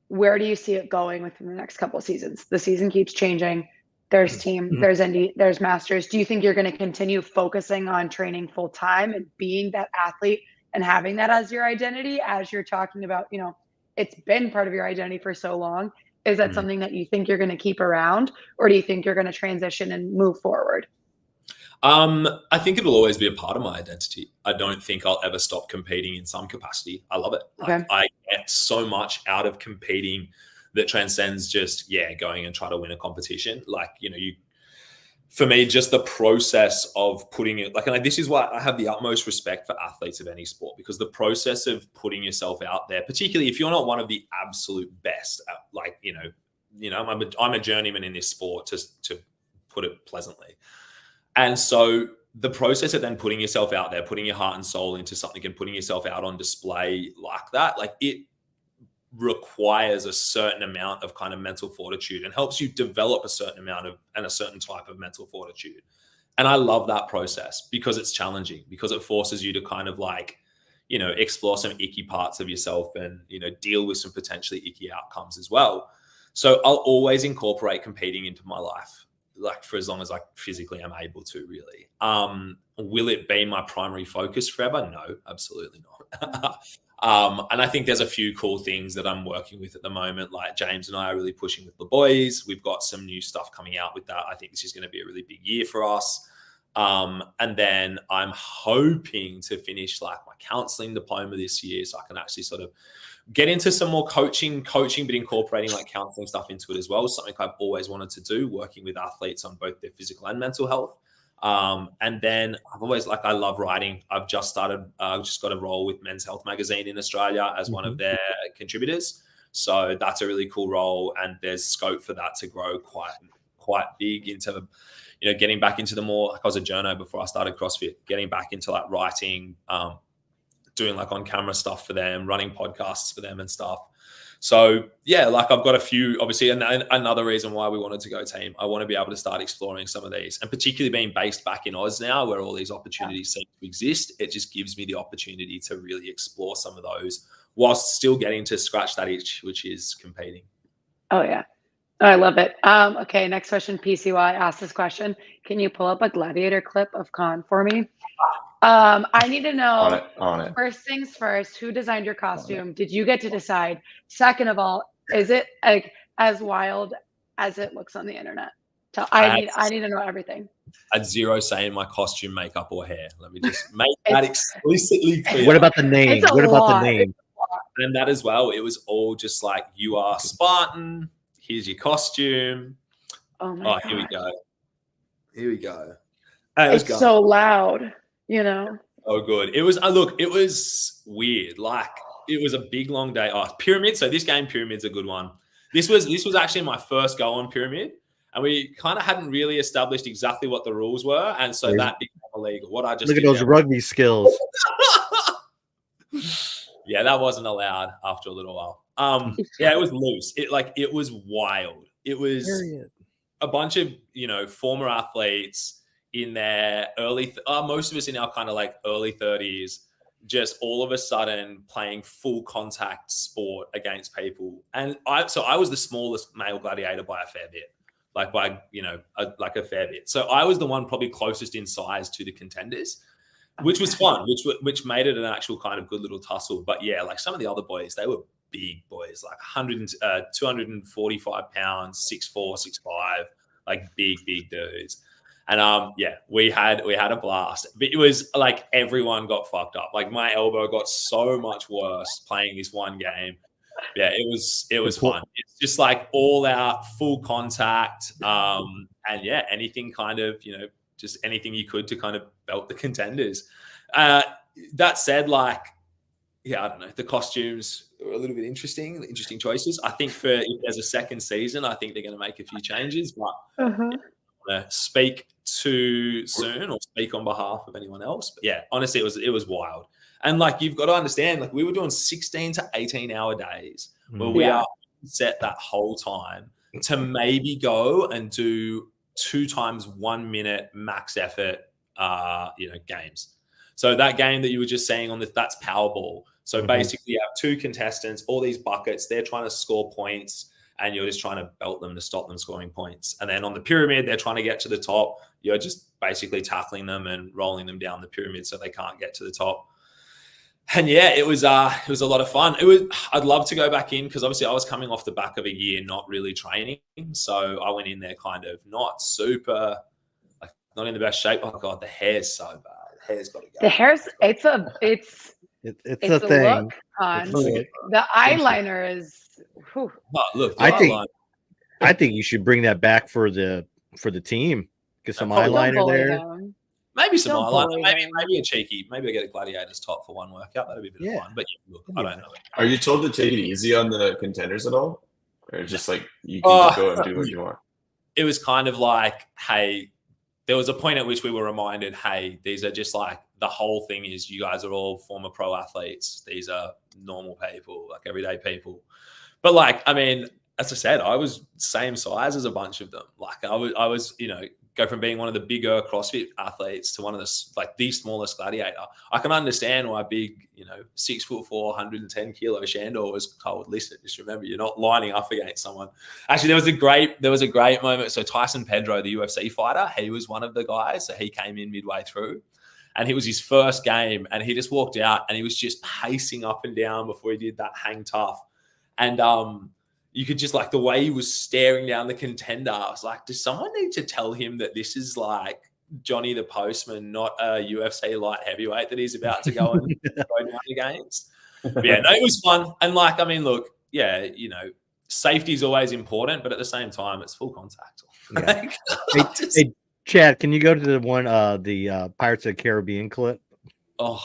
where do you see it going within the next couple of seasons? The season keeps changing. There's team, there's Indy, there's Masters. Do you think you're going to continue focusing on training full time and being that athlete and having that as your identity, as you're talking about, it's been part of your identity for so long? Is that something that you think you're going to keep around, or do you think you're going to transition and move forward? I think it'll always be a part of my identity. I don't think I'll ever stop competing in some capacity. I love it. Okay. I get so much out of competing that transcends just, going and try to win a competition. For me, just the process of putting it, this is why I have the utmost respect for athletes of any sport, because the process of putting yourself out there, particularly if you're not one of the absolute best, I'm a journeyman in this sport, to put it pleasantly. And so the process of then putting yourself out there, putting your heart and soul into something and putting yourself out on display like that, it requires a certain amount of kind of mental fortitude and helps you develop a certain amount of and a certain type of mental fortitude. And I love that process because it's challenging, because it forces you to kind of explore some icky parts of yourself and, deal with some potentially icky outcomes as well. So I'll always incorporate competing into my life, for as long as I physically am able to, really. Will it be my primary focus forever? No, absolutely not. And I think there's a few cool things that I'm working with at the moment. Like James and I are really pushing with the boys. We've got some new stuff coming out with that. I think this is going to be a really big year for us. And then I'm hoping to finish my counseling diploma this year, so I can actually sort of get into some more coaching, but incorporating counseling stuff into it as well. Something I've always wanted to do, working with athletes on both their physical and mental health. And then I've always I love writing. I've just started, just got a role with Men's Health magazine in Australia as one of their contributors. So that's a really cool role, and there's scope for that to grow quite big into, getting back into the more, I was a journo before I started CrossFit, getting back into writing, doing on camera stuff for them, running podcasts for them and stuff. So yeah, I've got a few, obviously, and another reason why we wanted to go team. I want to be able to start exploring some of these, and particularly being based back in Oz now, where all these opportunities seem to exist. It just gives me the opportunity to really explore some of those whilst still getting to scratch that itch, which is competing. Oh yeah. I love it. Okay, next question. PCY asked this question. Can you pull up a Gladiator clip of Con for me? I need to know, on it. First things first, who designed your costume? Did you get to decide? Second of all, is it as wild as it looks on the internet? I need to know everything. I had zero say in my costume, makeup, or hair. Let me just make that explicitly clear. What about the name? What about the name? And that as well, it was all just like, you are Spartan. Here's your costume. Oh my God. Here we go. Here we go. It's so loud, you know. Oh, good. It was. Look, it was weird. Like, it was a big long day. Pyramid. So this game, Pyramid's a good one. This was actually my first go on Pyramid, and we kind of hadn't really established exactly what the rules were, and so that became illegal. What I just look at those rugby skills. Yeah, that wasn't allowed after a little while. Yeah, it was loose. It was wild. It was a bunch of former athletes in their early. Most of us in our kind of like early 30s. Just all of a sudden playing full contact sport against people. And I was the smallest male gladiator by a fair bit, like by, a fair bit. So I was the one probably closest in size to the contenders, which was fun, which made it an actual kind of good little tussle. But yeah, like some of the other boys, they were big boys, like 245 pounds, 6'4", 6'5", like big dudes. And we had a blast. But it was like everyone got fucked up. Like my elbow got so much worse playing this one game. Yeah, it was fun. It's just like all out, full contact. And yeah, anything kind of, just anything you could to kind of belt the contenders. That said, like, yeah, I don't know. The costumes were a little bit interesting choices. I think if there's a second season, I think they're going to make a few changes, but speak too soon or speak on behalf of anyone else. But yeah, honestly, it was wild. And like, you've got to understand, like we were doing 16 to 18 hour days where we are set that whole time to maybe go and do 2 times 1 minute max effort, games. So that game that you were just saying that's Powerball. So basically you have 2 contestants, all these buckets, they're trying to score points, and you're just trying to belt them to stop them scoring points. And then on the pyramid, they're trying to get to the top. You're just basically tackling them and rolling them down the pyramid so they can't get to the top. And yeah, it was a lot of fun. I'd love to go back in because obviously I was coming off the back of a year not really training. So I went in there kind of not super, like not in the best shape. Oh God, the hair's so bad. The hair's got to go. The hair's it's a thing. Look, the eyeliner is. Oh, look, I think you should bring that back for the team. Get some eyeliner there. Maybe some eyeliner. Maybe a cheeky. Maybe I get a Gladiators top for one workout. That'd be a bit of fun. But yeah, look, I don't know. Are you told to take it easy on the contenders at all, or just like you can just go and do what you want? It was kind of like, hey, there was a point at which we were reminded, hey, these are just like the whole thing is you guys are all former pro athletes. These are normal people, like everyday people. But like, I mean, as I said, I was same size as a bunch of them. Like I was, go from being one of the bigger CrossFit athletes to one of the smallest gladiator. I can understand why big, 6'4", 110 kilo Shandor was told, listen, just remember, you're not lining up against someone. Actually, there was a great moment. So Tyson Pedro, the UFC fighter, he was one of the guys. So he came in midway through. And it was his first game. And he just walked out and he was just pacing up and down before he did that hang tough. And you could just like the way he was staring down the contender. I was like, does someone need to tell him that this is like Johnny the Postman, not a UFC light heavyweight that he's about to go and go down against? But yeah, no, it was fun. And like, I mean, look, yeah, safety is always important, but at the same time, it's full contact. Yeah. Hey, Chad, can you go to the one, the Pirates of the Caribbean clip? Oh,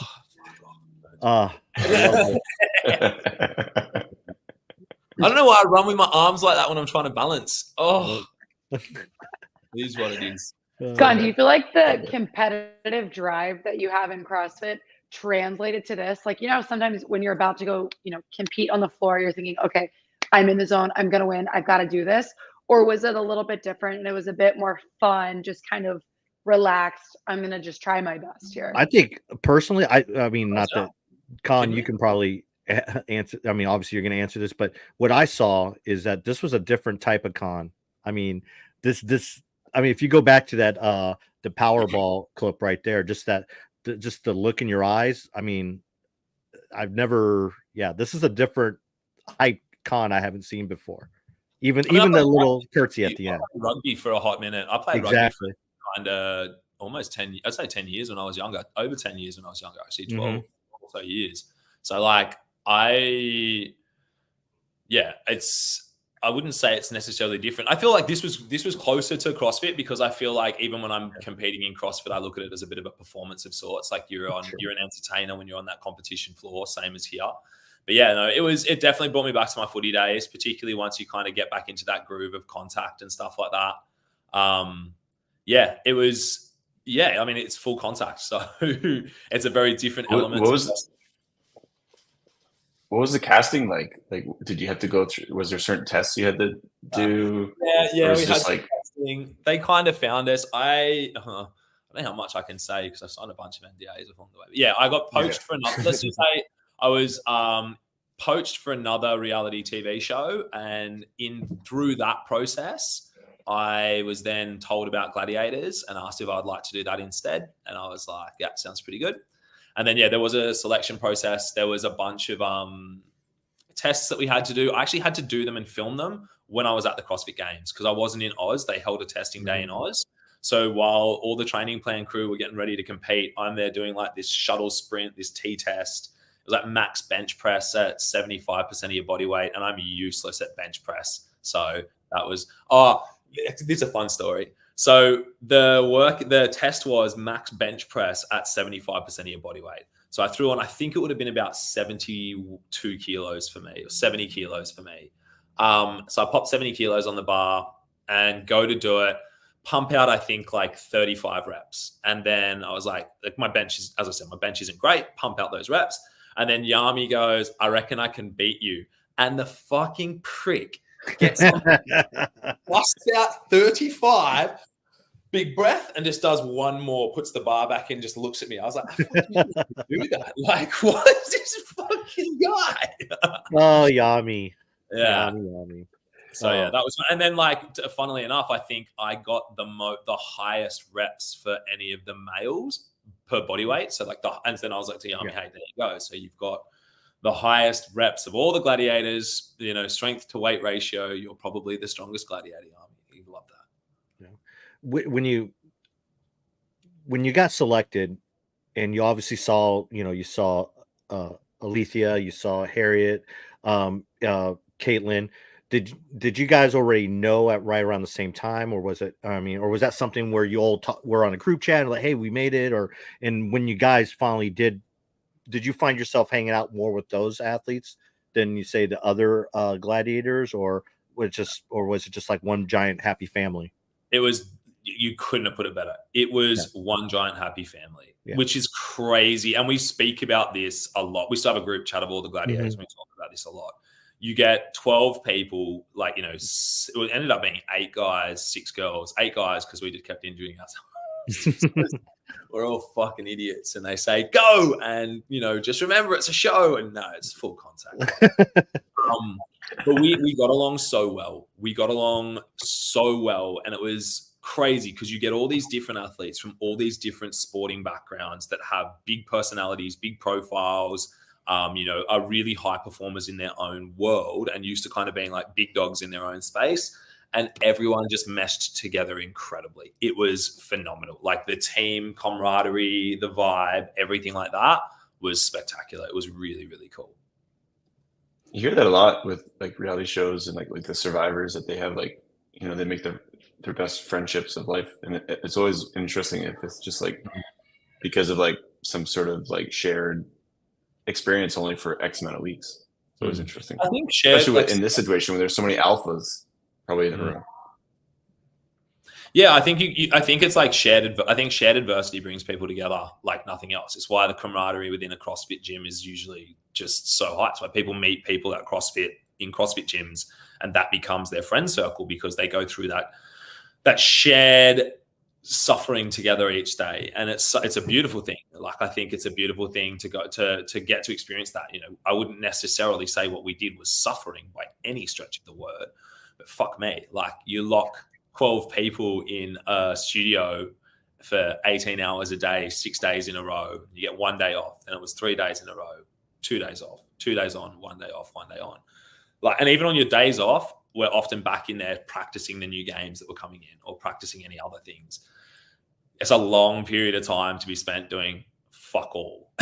I don't know why I run with my arms like that when I'm trying to balance. Oh, it is what it is. Scott, do you feel like the competitive drive that you have in CrossFit translated to this? Like, sometimes when you're about to go, compete on the floor, you're thinking, okay, I'm in the zone. I'm going to win. I've got to do this. Or was it a little bit different and it was a bit more fun, just kind of relaxed? I'm going to just try my best here. I think personally, I mean, not that, Colin, you can probably answer. I mean, obviously you're going to answer this, but what I saw is that this was a different type of con. I mean, I mean, if you go back to that, the Powerball clip right there, just the look in your eyes. I mean, this is a different hype con I haven't seen before. Even I mean, the little curtsy at the I end. played rugby for a hot minute. I played Exactly. rugby for kind of almost 10. I'd say 10 years when I was younger. Over 10 years when I was younger. Actually, 12 or so years. So like I wouldn't say it's necessarily different. I feel like this was closer to CrossFit because I feel like even when I'm competing in CrossFit, I look at it as a bit of a performance of sorts. Like you're an entertainer when you're on that competition floor, same as here. But yeah, no, it definitely brought me back to my footy days, particularly once you kind of get back into that groove of contact and stuff like that. It was. Yeah, I mean it's full contact, so it's a very different element. What was the casting like? Like, did you have to go through? Was there certain tests you had to do? Yeah. We had casting. They kind of found us. I don't know how much I can say because I signed a bunch of NDAs along the way. But yeah, I got poached for another. Let's just say I was poached for another reality TV show, and through that process, I was then told about Gladiators and asked if I'd like to do that instead. And I was like, yeah, sounds pretty good. And then, there was a selection process. There was a bunch of tests that we had to do. I actually had to do them and film them when I was at the CrossFit Games because I wasn't in Oz. They held a testing day in Oz. So while all the training plan crew were getting ready to compete, I'm there doing like this shuttle sprint, this T-test. It was like max bench press at 75% of your body weight, and I'm useless at bench press. So that was this is a fun story. So the test was max bench press at 75% of your body weight. So I threw on, I think it would have been about 72 kilos for me, or 70 kilos for me. So I popped 70 kilos on the bar and go to do it, pump out, I think like 35 reps. And then I was like my bench is, as I said, my bench isn't great, pump out those reps. And then Yami goes, I reckon I can beat you. And the fucking prick gets busts out 35, big breath, and just does one more, puts the bar back in, just looks at me. I was like, I fucking do that. Like, what is this fucking guy? Oh, Yami. Yeah. Yami. So yeah, that was, and then like, funnily enough, I think I got the highest reps for any of the males per body weight. So like and then I was like to Yami, hey, there you go. So you've got the highest reps of all the gladiators, strength to weight ratio. You're probably the strongest gladiator, Yami. You love that. Yeah. When you got selected, and you obviously saw, you saw Alethea, you saw Harriet, Caitlin. Did you guys already know at right around the same time, or was it? Or was that something where you all were on a group chat and like, hey, we made it, and when you guys finally did you find yourself hanging out more with those athletes than you say the other gladiators, or was it just like one giant happy family? It was. You couldn't have put it better. It was one giant happy family, which is crazy. And we speak about this a lot. We still have a group chat of all the gladiators. We talk about this a lot. You get 12 people, like, it ended up being 8 guys, 6 girls, 8 guys, because we just kept injuring ourselves. We're all fucking idiots. And they say, go. And, just remember it's a show. And no, it's full contact. But we got along so well. And it was crazy because you get all these different athletes from all these different sporting backgrounds that have big personalities, big profiles, are really high performers in their own world and used to kind of being like big dogs in their own space. And everyone just meshed together incredibly. It was phenomenal. Like the team camaraderie, the vibe, everything like that was spectacular. It was really, really cool. You hear that a lot with like reality shows and like with the survivors that they have like, they make their best friendships of life. And it's always interesting if it's just like because of like some sort of like shared experience only for X amount of weeks. It's always interesting. I think especially in this situation where there's so many alphas probably in the room. Yeah, I think it's like I think shared adversity brings people together like nothing else. It's why the camaraderie within a CrossFit gym is usually just so high. It's why people meet people at CrossFit in CrossFit gyms, and that becomes their friend circle because they go through that shared suffering together each day. And it's a beautiful thing. Like, I think it's a beautiful thing to go to get to experience that. I wouldn't necessarily say what we did was suffering by any stretch of the word, but fuck me, like you lock 12 people in a studio for 18 hours a day, 6 days in a row, you get 1 day off, and it was 3 days in a row, 2 days off, 2 days on, 1 day off, 1 day on. Like, and even on your days off, we're often back in there practicing the new games that were coming in or practicing any other things. It's a long period of time to be spent doing fuck all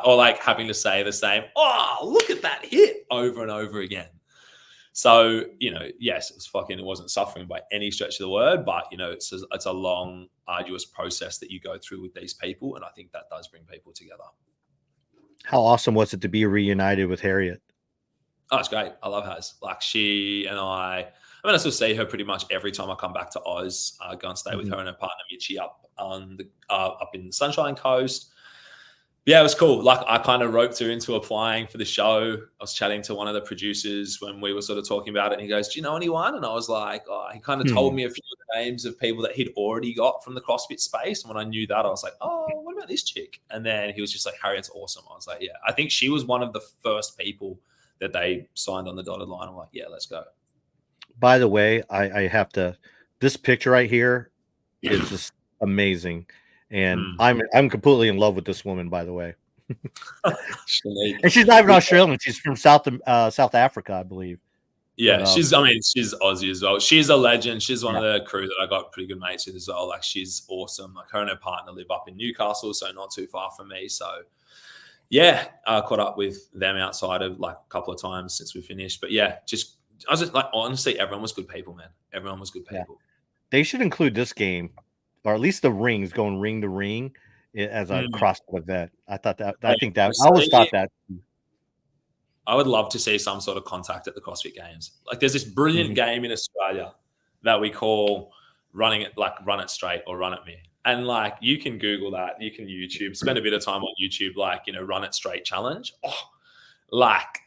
or like having to say the same, oh, look at that hit over and over again. So, yes, it wasn't suffering by any stretch of the word, but, it's a long, arduous process that you go through with these people. And I think that does bring people together. How awesome was it to be reunited with Harriet? Oh, it's great. I love Haz. Like she and I still see her pretty much every time I come back to Oz, go and stay with her and her partner, Mitchie, up in the Sunshine Coast. Yeah, it was cool. Like I kind of roped her into applying for the show. I was chatting to one of the producers when we were sort of talking about it. And he goes, do you know anyone? And I was like, he kind of told me a few of the names of people that he'd already got from the CrossFit space. And when I knew that, I was like, oh, what about this chick? And then he was just like, Harriet's awesome. I was like, yeah, I think she was one of the first people that they signed on the dotted line. I'm like, yeah, let's go. By the way, I have to, this picture right here is just amazing. And I'm completely in love with this woman, by the way. And she's not even Australian. She's from South Africa, I believe. Yeah, she's Aussie as well. She's a legend. She's one of the crew that I got pretty good mates with as well. Like she's awesome. Like her and her partner live up in Newcastle, so not too far from me. So yeah, I caught up with them outside of like a couple of times since we finished. But yeah, I was just like, honestly, everyone was good people, man. Everyone was good people. They should include this game, or at least the rings, going ring to ring as a CrossFit event. I always thought that. I would love to see some sort of contact at the CrossFit Games. Like there's this brilliant game in Australia that we call Run It Straight or Run It Me. And like you can Google that, you can YouTube, spend a bit of time on YouTube, like, Run It Straight challenge. Oh, like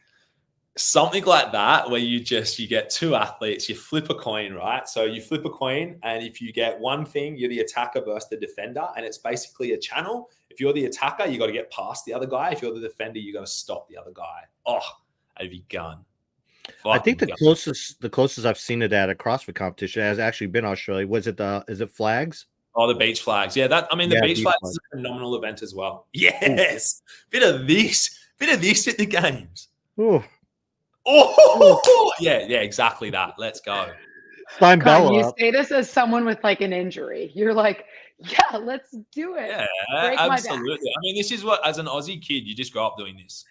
something like that where you get two athletes, you flip a coin, right? So you flip a coin, and if you get one thing, you're the attacker versus the defender, and it's basically a channel. If you're the attacker, you got to get past the other guy. If you're the defender, you got to stop the other guy. Oh, I'd be gone. I think the closest I've seen it at a CrossFit competition has actually been Australia. Is it flags? Oh, the beach flags. Yeah, the beach flags is a phenomenal event as well. Yes. Bit of this at the games. Ooh. Oh, yeah, exactly that. Let's go. Sign Bella. You say this as someone with like an injury. You're like, yeah, let's do it. Yeah, absolutely. I mean, this is what, as an Aussie kid, you just grow up doing this.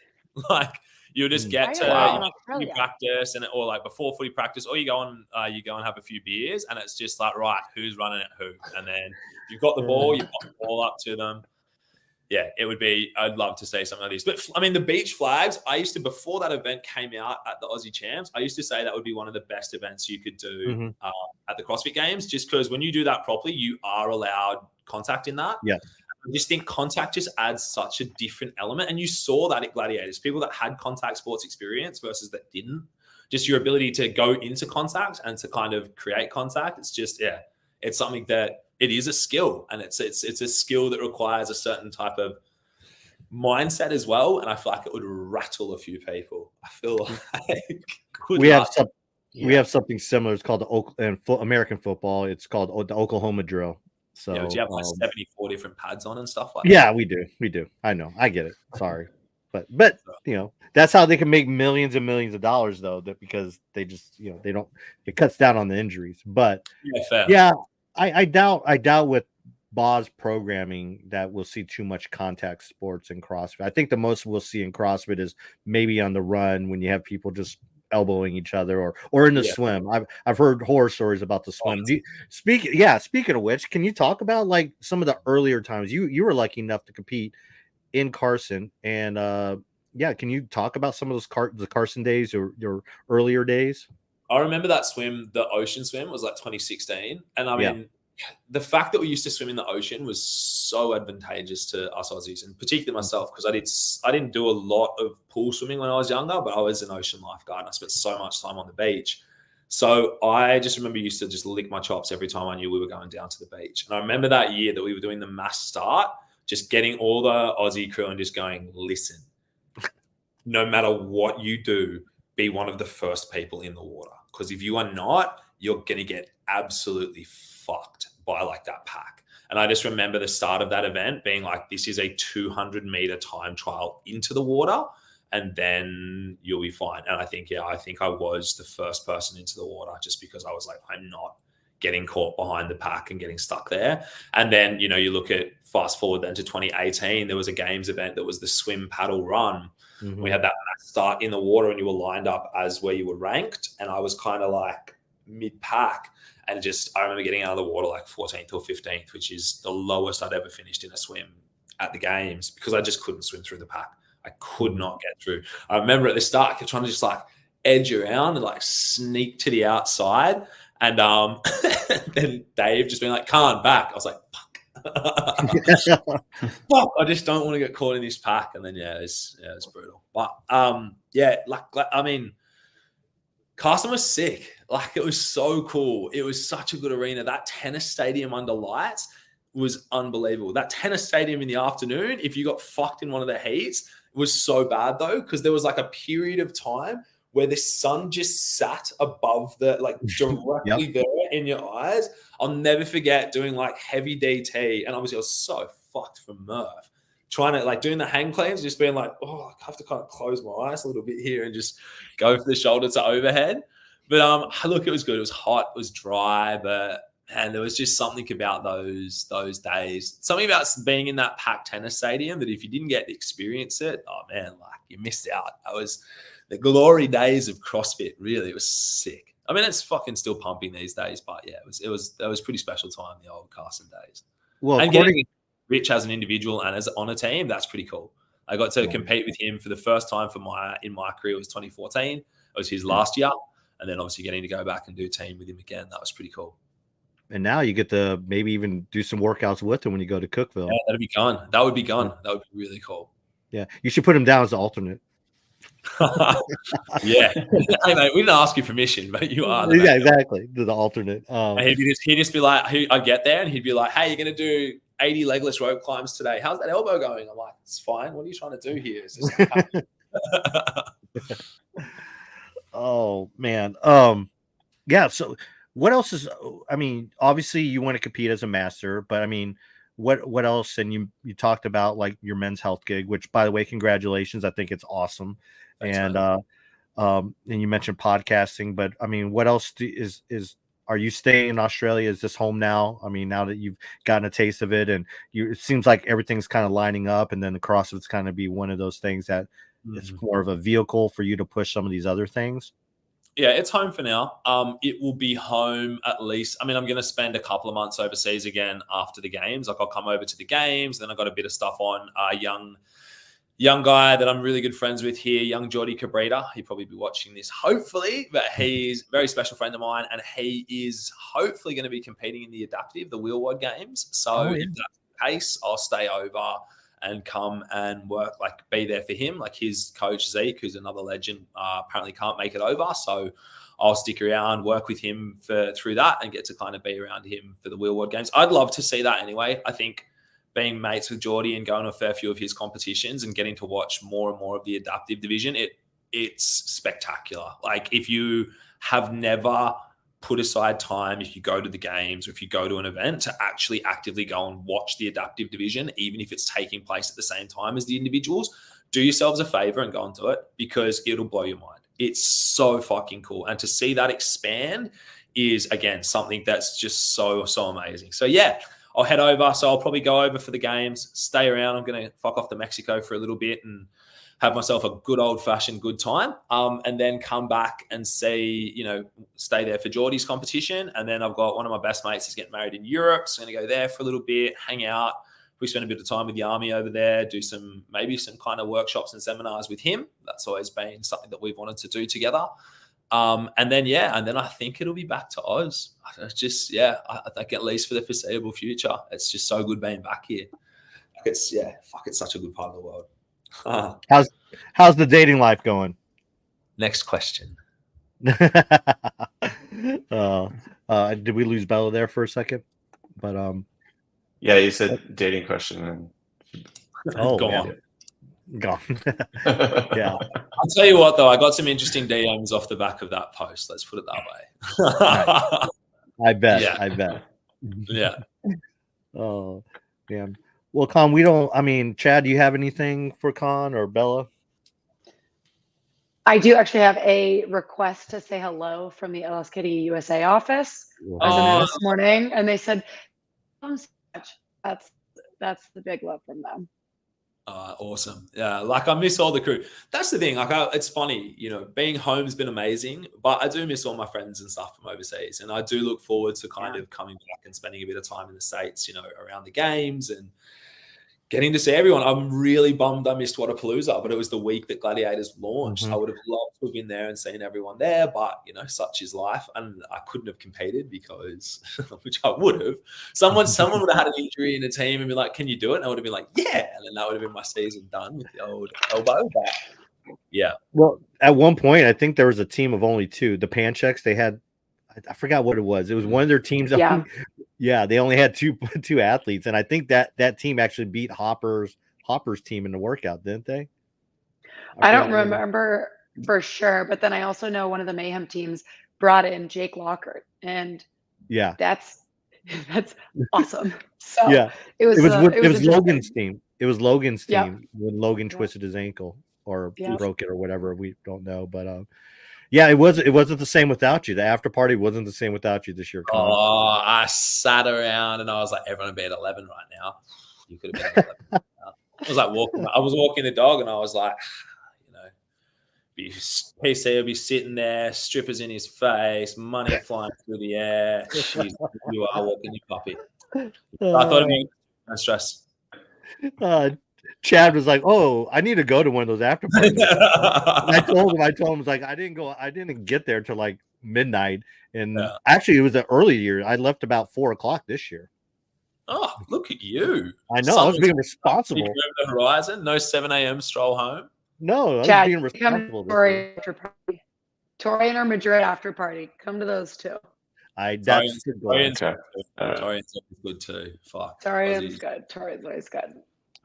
Like, you just get to footy practice, or like before footy practice, or you go and have a few beers, and it's just like, right, who's running at who? And then if you've got the ball, you pop the ball up to them. Yeah, I'd love to say something like this. But I mean, the beach flags, before that event came out at the Aussie Champs, I used to say that would be one of the best events you could do at the CrossFit Games, just because when you do that properly, you are allowed contact in that. Yeah. I just think contact just adds such a different element. And you saw that at Gladiators, people that had contact sports experience versus that didn't. Just your ability to go into contact and to kind of create contact. It's just, it's something that it is a skill, and it's a skill that requires a certain type of mindset as well. And I feel like it would rattle a few people. I feel like we have something similar. It's called American football. It's called the Oklahoma drill. So do you have like 74 different pads on and stuff like that? Yeah, we do. I know. I get it. Sorry. But that's how they can make millions and millions of dollars, though, because they just, they don't, it cuts down on the injuries. But I doubt with Boz programming that we'll see too much contact sports in CrossFit. I think the most we'll see in CrossFit is maybe on the run when you have people just elbowing each other or in the swim. I've heard horror stories about the swim. Speaking of which, can you talk about like some of the earlier times you were lucky enough to compete in Carson, and can you talk about some of those the Carson days or your earlier days? I remember that swim, the ocean swim was like 2016, and I mean the fact that we used to swim in the ocean was so advantageous to us Aussies, and particularly myself, because I didn't do a lot of pool swimming when I was younger, but I was an ocean lifeguard and I spent so much time on the beach. So I just remember used to just lick my chops every time I knew we were going down to the beach. And I remember that year that we were doing the mass start, just getting all the Aussie crew and just going, listen, no matter what you do, be one of the first people in the water. Because if you are not, you're going to get absolutely fucked by like that pack. And I just remember the start of that event being like, this is a 200-meter time trial into the water. and then you'll be fine. And I think I was the first person into the water just because I was like, I'm not getting caught behind the pack and getting stuck there. And then, you look at fast forward then to 2018, there was a games event that was the swim, paddle, run. Mhm. We had that start in the water and you were lined up as where you were ranked. And I was kind of like mid-pack. And I remember getting out of the water like 14th or 15th, which is the lowest I'd ever finished in a swim at the games because I just couldn't swim through the pack. I could not get through. I remember at the start, I kept trying to just like edge around and like sneak to the outside. And then Dave just being like, Khan, back. I was like, fuck. Fuck, I just don't want to get caught in this pack. And then, it was brutal. But, Carson was sick. Like, it was so cool. It was such a good arena. That tennis stadium under lights was unbelievable. That tennis stadium in the afternoon, if you got fucked in one of the heats, it was so bad, though, because there was like a period of time where the sun just sat above directly there in your eyes. I'll never forget doing like heavy DT. And obviously I was so fucked from Murph. Trying to like doing the hang cleans, just being like, I have to kind of close my eyes a little bit here and just go for the shoulder to overhead. But look, it was good. It was hot, it was dry, and there was just something about those days. Something about being in that packed tennis stadium that if you didn't get to experience it, oh man, like you missed out. That was the glory days of CrossFit. Really, it was sick. I mean, it's fucking still pumping these days, but yeah, that was pretty special time, the old Carson days. Well, and getting Rich as an individual and as on a team, that's pretty cool. I got to compete with him for the first time in my career. It was 2014. It was his last year, and then obviously getting to go back and do team with him again. That was pretty cool. And now you get to maybe even do some workouts with him when you go to Cookville. Yeah, that'd be gone. That would be gone. That would be really cool. Yeah, you should put him down as an alternate. Yeah. Hey, mate, we didn't ask you permission, but you are. Yeah, exactly. The alternate. And he'd just be like, I'd get there and he'd be like, hey, you're going to do 80 legless rope climbs today. How's that elbow going? I'm like, it's fine. What are you trying to do here? Is this Oh, man. Yeah, so what else is, I mean, obviously you want to compete as a master, but I mean, what else? And you talked about like your men's health gig, which by the way, congratulations. I think it's awesome. Thanks, and you mentioned podcasting, but I mean, what else are you staying in Australia? Is this home now? I mean, now that you've gotten a taste of it and it seems like everything's kind of lining up, and then the CrossFit's kind of be one of those things that it's more of a vehicle for you to push some of these other things. Yeah, it's home for now. It will be home at least. I mean, I'm going to spend a couple of months overseas again after the games. Like I'll come over to the games. Then I got a bit of stuff on young guy that I'm really good friends with here, young Jordy Cabrera. He'll probably be watching this, hopefully, but he's a very special friend of mine, and he is hopefully going to be competing in the adaptive, the Wheelwad Games. So if that's the case, I'll stay over and come and work, like be there for him. Like his coach, Zeke, who's another legend, apparently can't make it over. So I'll stick around, work with him through that and get to kind of be around him for the Wheelwad Games. I'd love to see that anyway. I think being mates with Geordie and going to a fair few of his competitions and getting to watch more and more of the adaptive division, it's spectacular. Like if you have never put aside time, if you go to the games or if you go to an event, to actually actively go and watch the adaptive division, even if it's taking place at the same time as the individuals, do yourselves a favor and go and do it, because it'll blow your mind. It's so fucking cool. And to see that expand is, again, something that's just so amazing. So yeah, I'll head over. So I'll probably go over for the games, stay around. I'm going to fuck off to Mexico for a little bit and have myself a good old-fashioned good time, and then come back and see, stay there for Geordie's competition. And then I've got one of my best mates who's getting married in Europe, so I'm going to go there for a little bit, hang out. We spend a bit of time with the army over there, do maybe some kind of workshops and seminars with him. That's always been something that we've wanted to do together. And then I think it'll be back to Oz. I think at least for the foreseeable future. It's just so good being back here. It's such a good part of the world. How's the dating life going? Next question. Did we lose Bella there for a second? But yeah, you said dating question and gone. Yeah. I'll tell you what though, I got some interesting DMs off the back of that post. Let's put it that way. I bet. Yeah. I bet. Yeah. Oh man. Well, Con, Chad, do you have anything for Con or Bella? I do actually have a request to say hello from the LS Kitty USA office. I was in there this morning, and they said, "Oh, so much." That's the big love from them. Awesome. Yeah, like I miss all the crew. That's the thing. Like, it's funny, being home's been amazing, but I do miss all my friends and stuff from overseas, and I do look forward to kind of coming back and spending a bit of time in the States, around the games and getting to see everyone. I'm really bummed I missed Whatappalooza, but it was the week that Gladiators launched. I would have loved to have been there and seen everyone there, but such is life, and I couldn't have competed because, which I would have. Someone would have had an injury in the team and be like, "Can you do it?" And I would have been like, "Yeah," and then that would have been my season done with the old elbow. But yeah. Well, at one point, I think there was a team of only 2. The Pancheks, they had, I forgot what it was. It was one of their teams. Yeah, they only had two athletes, and I think that team actually beat Hopper's team in the workout, didn't they? I don't remember for sure, but then I also know one of the Mayhem teams brought in Jake Lockhart, and that's awesome. So yeah, it was Logan's team. It was Logan's team when Logan twisted his ankle or broke it or whatever. We don't know, but it wasn't the same without you. The after party wasn't the same without you this year, Colin. Oh, I sat around and I was like, everyone would be at 11 right now. You could have been at 11 right now. I was walking the dog and I was like, PC will be sitting there, strippers in his face, money flying through the air. Jeez, you are walking your puppy. I thought it'd be no stress. Chad was like, "Oh, I need to go to one of those after parties." I told him, I was like, I didn't get there till like midnight. And actually it was an early year. I left about 4:00 this year. Oh, look at you. I know. I was being responsible. The horizon, no 7 a.m. stroll home. No, I was Chad, being responsible. Tori and our Madrid after party. Come to those 2. Torian's good too. Fuck. Torian's good. Torian's always good.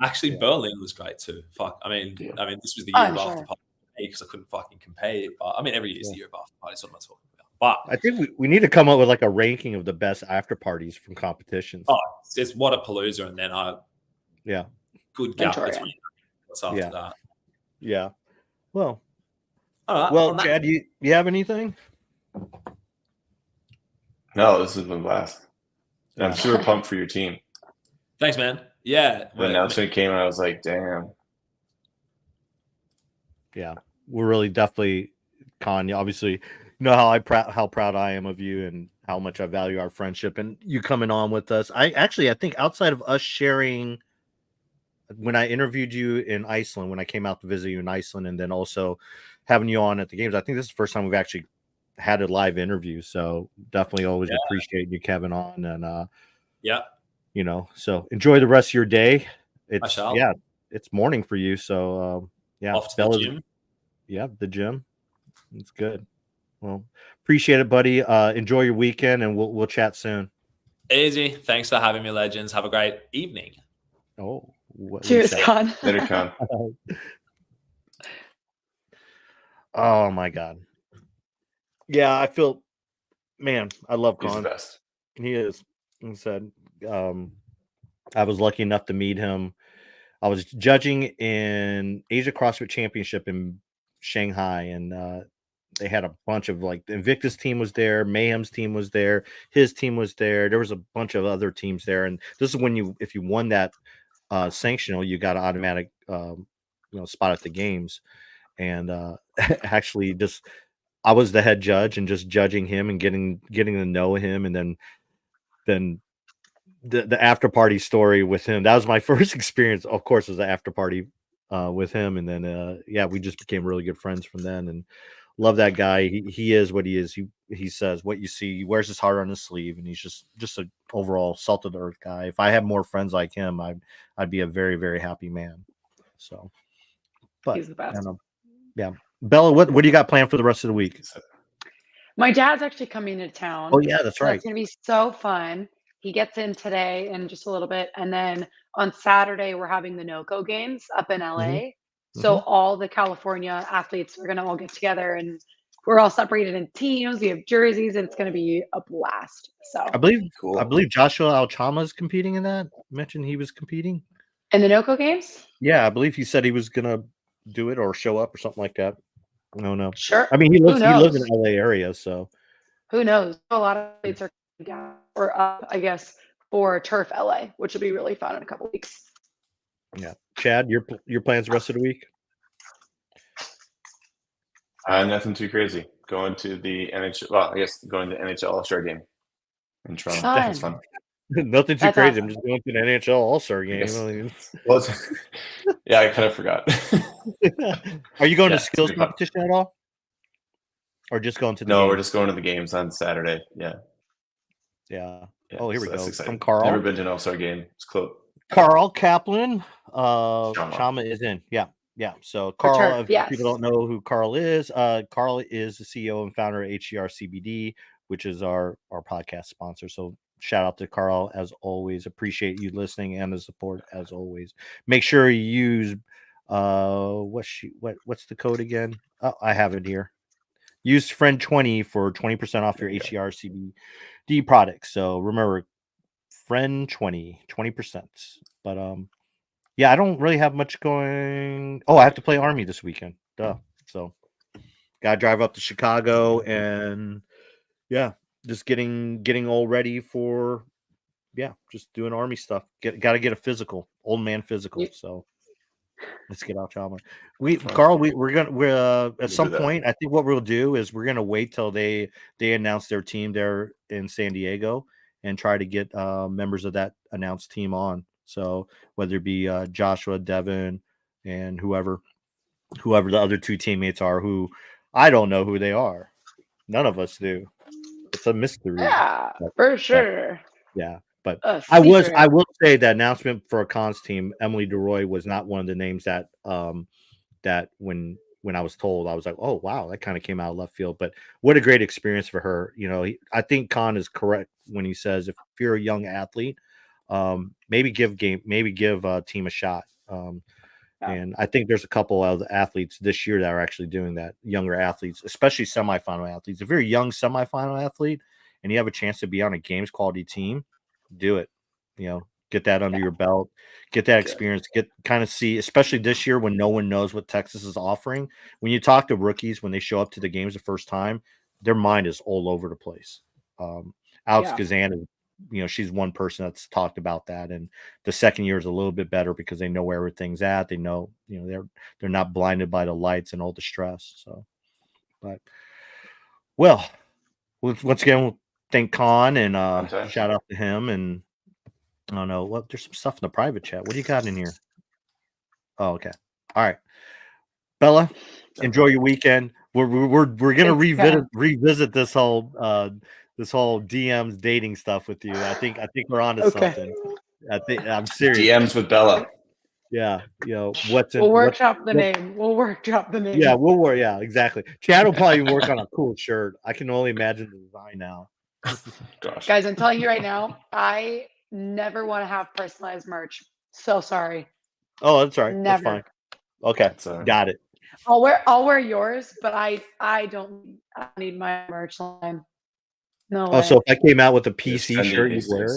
Actually, Berlin was great too. Fuck. I mean, this was the year of after party because I couldn't fucking compete. But I mean, every year is the year of after party. That's what I'm talking about. But I think we need to come up with like a ranking of the best after parties from competitions. Oh, it's Whatappalooza, and then good gap between what's after that. Yeah. Well. All right. Well, Chad, do you have anything? No, this has been a blast. I'm super pumped for your team. Thanks, man. Yeah. The announcement came and I was like, damn. Yeah. We're really definitely, Con, obviously, you know how proud I am of you and how much I value our friendship and you coming on with us. I think outside of us sharing, when I interviewed you in Iceland, when I came out to visit you in Iceland, and then also having you on at the games, I think this is the first time we've actually had a live interview. So definitely always appreciate you, Kevin, on. And so enjoy the rest of your day. It's morning for you. So off to the gym. Yeah, the gym. It's good. Well, appreciate it, buddy. Enjoy your weekend, and we'll chat soon. Easy. Thanks for having me, legends. Have a great evening. Oh, cheers, Con. Later, Con. Oh my God. Yeah, I feel, man, I love Con. He's the best. He is. He said, I was lucky enough to meet him. I was judging in Asia CrossFit Championship in Shanghai, and they had a bunch of the Invictus team was there, Mayhem's team was there, his team was there. There was a bunch of other teams there, and this is when if you won that sanctional, you got an automatic spot at the games. And actually, I was the head judge and just judging him and getting to know him, and then the after party story with him. That was my first experience, of course, as the after party with him, and then we just became really good friends from then. And love that guy. He is what he is. He says what you see. He wears his heart on his sleeve, and he's just an overall salt of the earth guy. If I had more friends like him, I'd be a very, very happy man. So, but he's the best. Yeah, Bella, what do you got planned for the rest of the week? My dad's actually coming to town. Oh yeah, that's right. It's gonna be so fun. He gets in today in just a little bit, and then on Saturday we're having the NOCO games up in LA. Mm-hmm. So all the California athletes are gonna all get together, and we're all separated in teams. We have jerseys, and it's gonna be a blast. So I believe Joshua Alchama is competing in that. Mentioned he was competing in the NOCO games. Yeah, I believe he said he was gonna do it or show up or something like that. No, no. Sure. I mean, he lives in knows? the LA area, so Who knows? A lot of states are down or up, I guess, for Turf LA, which will be really fun in a couple weeks. yeah. Chad, your plans the rest of the week? Nothing too crazy. Going to the NHL. Well, I guess going to NHL All-Star game in Toronto. That's fun. Nothing too That's crazy. awesome. I'm just going to an NHL All-Star game. Guess- I mean, Well, yeah, I kind of forgot. are you going Yeah, to skills it's gonna be fun. competition at all, or just going to the No, game? we're just going to the games on Saturday. Yeah. Yeah. Yeah, Oh, here we so that's go. exciting. From Carl. Never been to an All-Star game. It's close. Carl Kaplan. Shama. Shama is in. Yeah. So For Carl, Turf, if yes. people don't know who Carl is the CEO and founder of HGR CBD, which is our podcast sponsor. So shout out to Carl as always. Appreciate you listening and the support as always. Make sure you use what's the code again? Oh, I have it here. Use friend 20 for 20% off your HGR CBD products. So remember, friend 20%. But yeah, I don't really have much going. Oh, I have to play Army this weekend. Duh. So gotta drive up to Chicago and yeah, just getting all ready for just doing Army stuff. Gotta get a physical, old man physical. So let's get out, Chalmers. Carl, we're at some point. I think what we'll do is we're gonna wait till they announce their team there in San Diego and try to get members of that announced team on. So whether it be Joshua, Devin, and whoever the other two teammates are, who I don't know who they are. None of us do. It's a mystery. Yeah, for sure. But A I will say the announcement for a cons team, Emily DeRooy was not one of the names that that when I was told, I was like, oh wow, that kind of came out of left field. But what a great experience for her. You know, I think Con is correct when he says if you're a young athlete, maybe give a team a shot. And I think there's a couple of athletes this year that are actually doing that, younger athletes, especially semifinal athletes. If you're a young semifinal athlete and you have a chance to be on a games quality team, do it. You know, get that under your belt, get that experience, kind of see, especially this year when no one knows what Texas is offering. When you talk to rookies, when they show up to the games the first time, their mind is all over the place. Alex Kazan is, she's one person that's talked about that. And the second year is a little bit better because they know where everything's at. They know, they're not blinded by the lights and all the stress. So, but once again, we'll thank Con and shout out to him. And I don't know what, there's some stuff in the private chat. What do you got in here? Oh, okay. All right. Bella, enjoy your weekend. We're gonna revisit this whole DMs dating stuff with you. I think we're onto something. I'm serious. DMs with Bella. Yeah, we'll workshop the name. We'll workshop the name. Yeah, we'll work. Yeah, exactly. Chad will probably work on a cool shirt. I can only imagine the design now. Gosh, guys, I'm telling you right now, I never want to have personalized merch. So sorry. Oh, that's all right. Never. That's fine. Okay, got it. I'll wear yours, but I don't need my merch line. No way. So if I came out with a PC shirt, you'd wear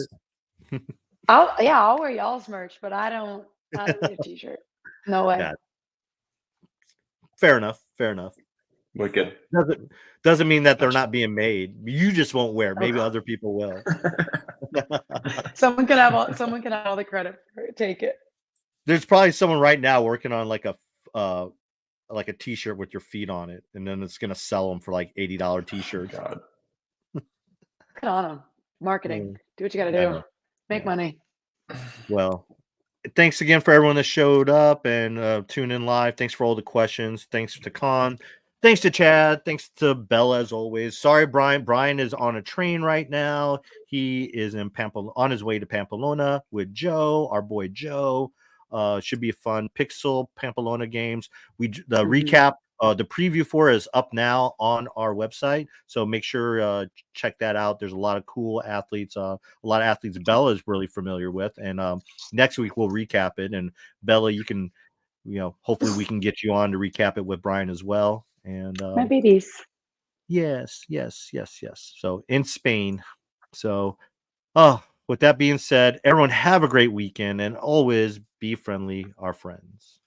it? I'll wear y'all's merch, but I don't need a t-shirt. No way. Fair enough. Wicked. Doesn't mean that they're not being made. You just won't wear it. Maybe other people will. Someone can have all the credit for it. Take it. There's probably someone right now working on like a t-shirt with your feet on it, and then it's gonna sell them for like $80 t-shirts. God. Get on them. Marketing. Do what you gotta do. Make money. Well, thanks again for everyone that showed up and tuned in live. Thanks for all the questions. Thanks to Con. Thanks to Chad. Thanks to Bella as always. Sorry, Brian. Brian is on a train right now. He is in on his way to Pamplona with Joe, our boy Joe. Should be a fun Pixel Pamplona games. The recap, the preview for it is up now on our website. So make sure check that out. There's a lot of cool athletes, Bella is really familiar with. And next week we'll recap it. And Bella, you can, hopefully we can get you on to recap it with Brian as well. And my babies. Yes. So in Spain. So with that being said, everyone have a great weekend and always be friendly, our friends.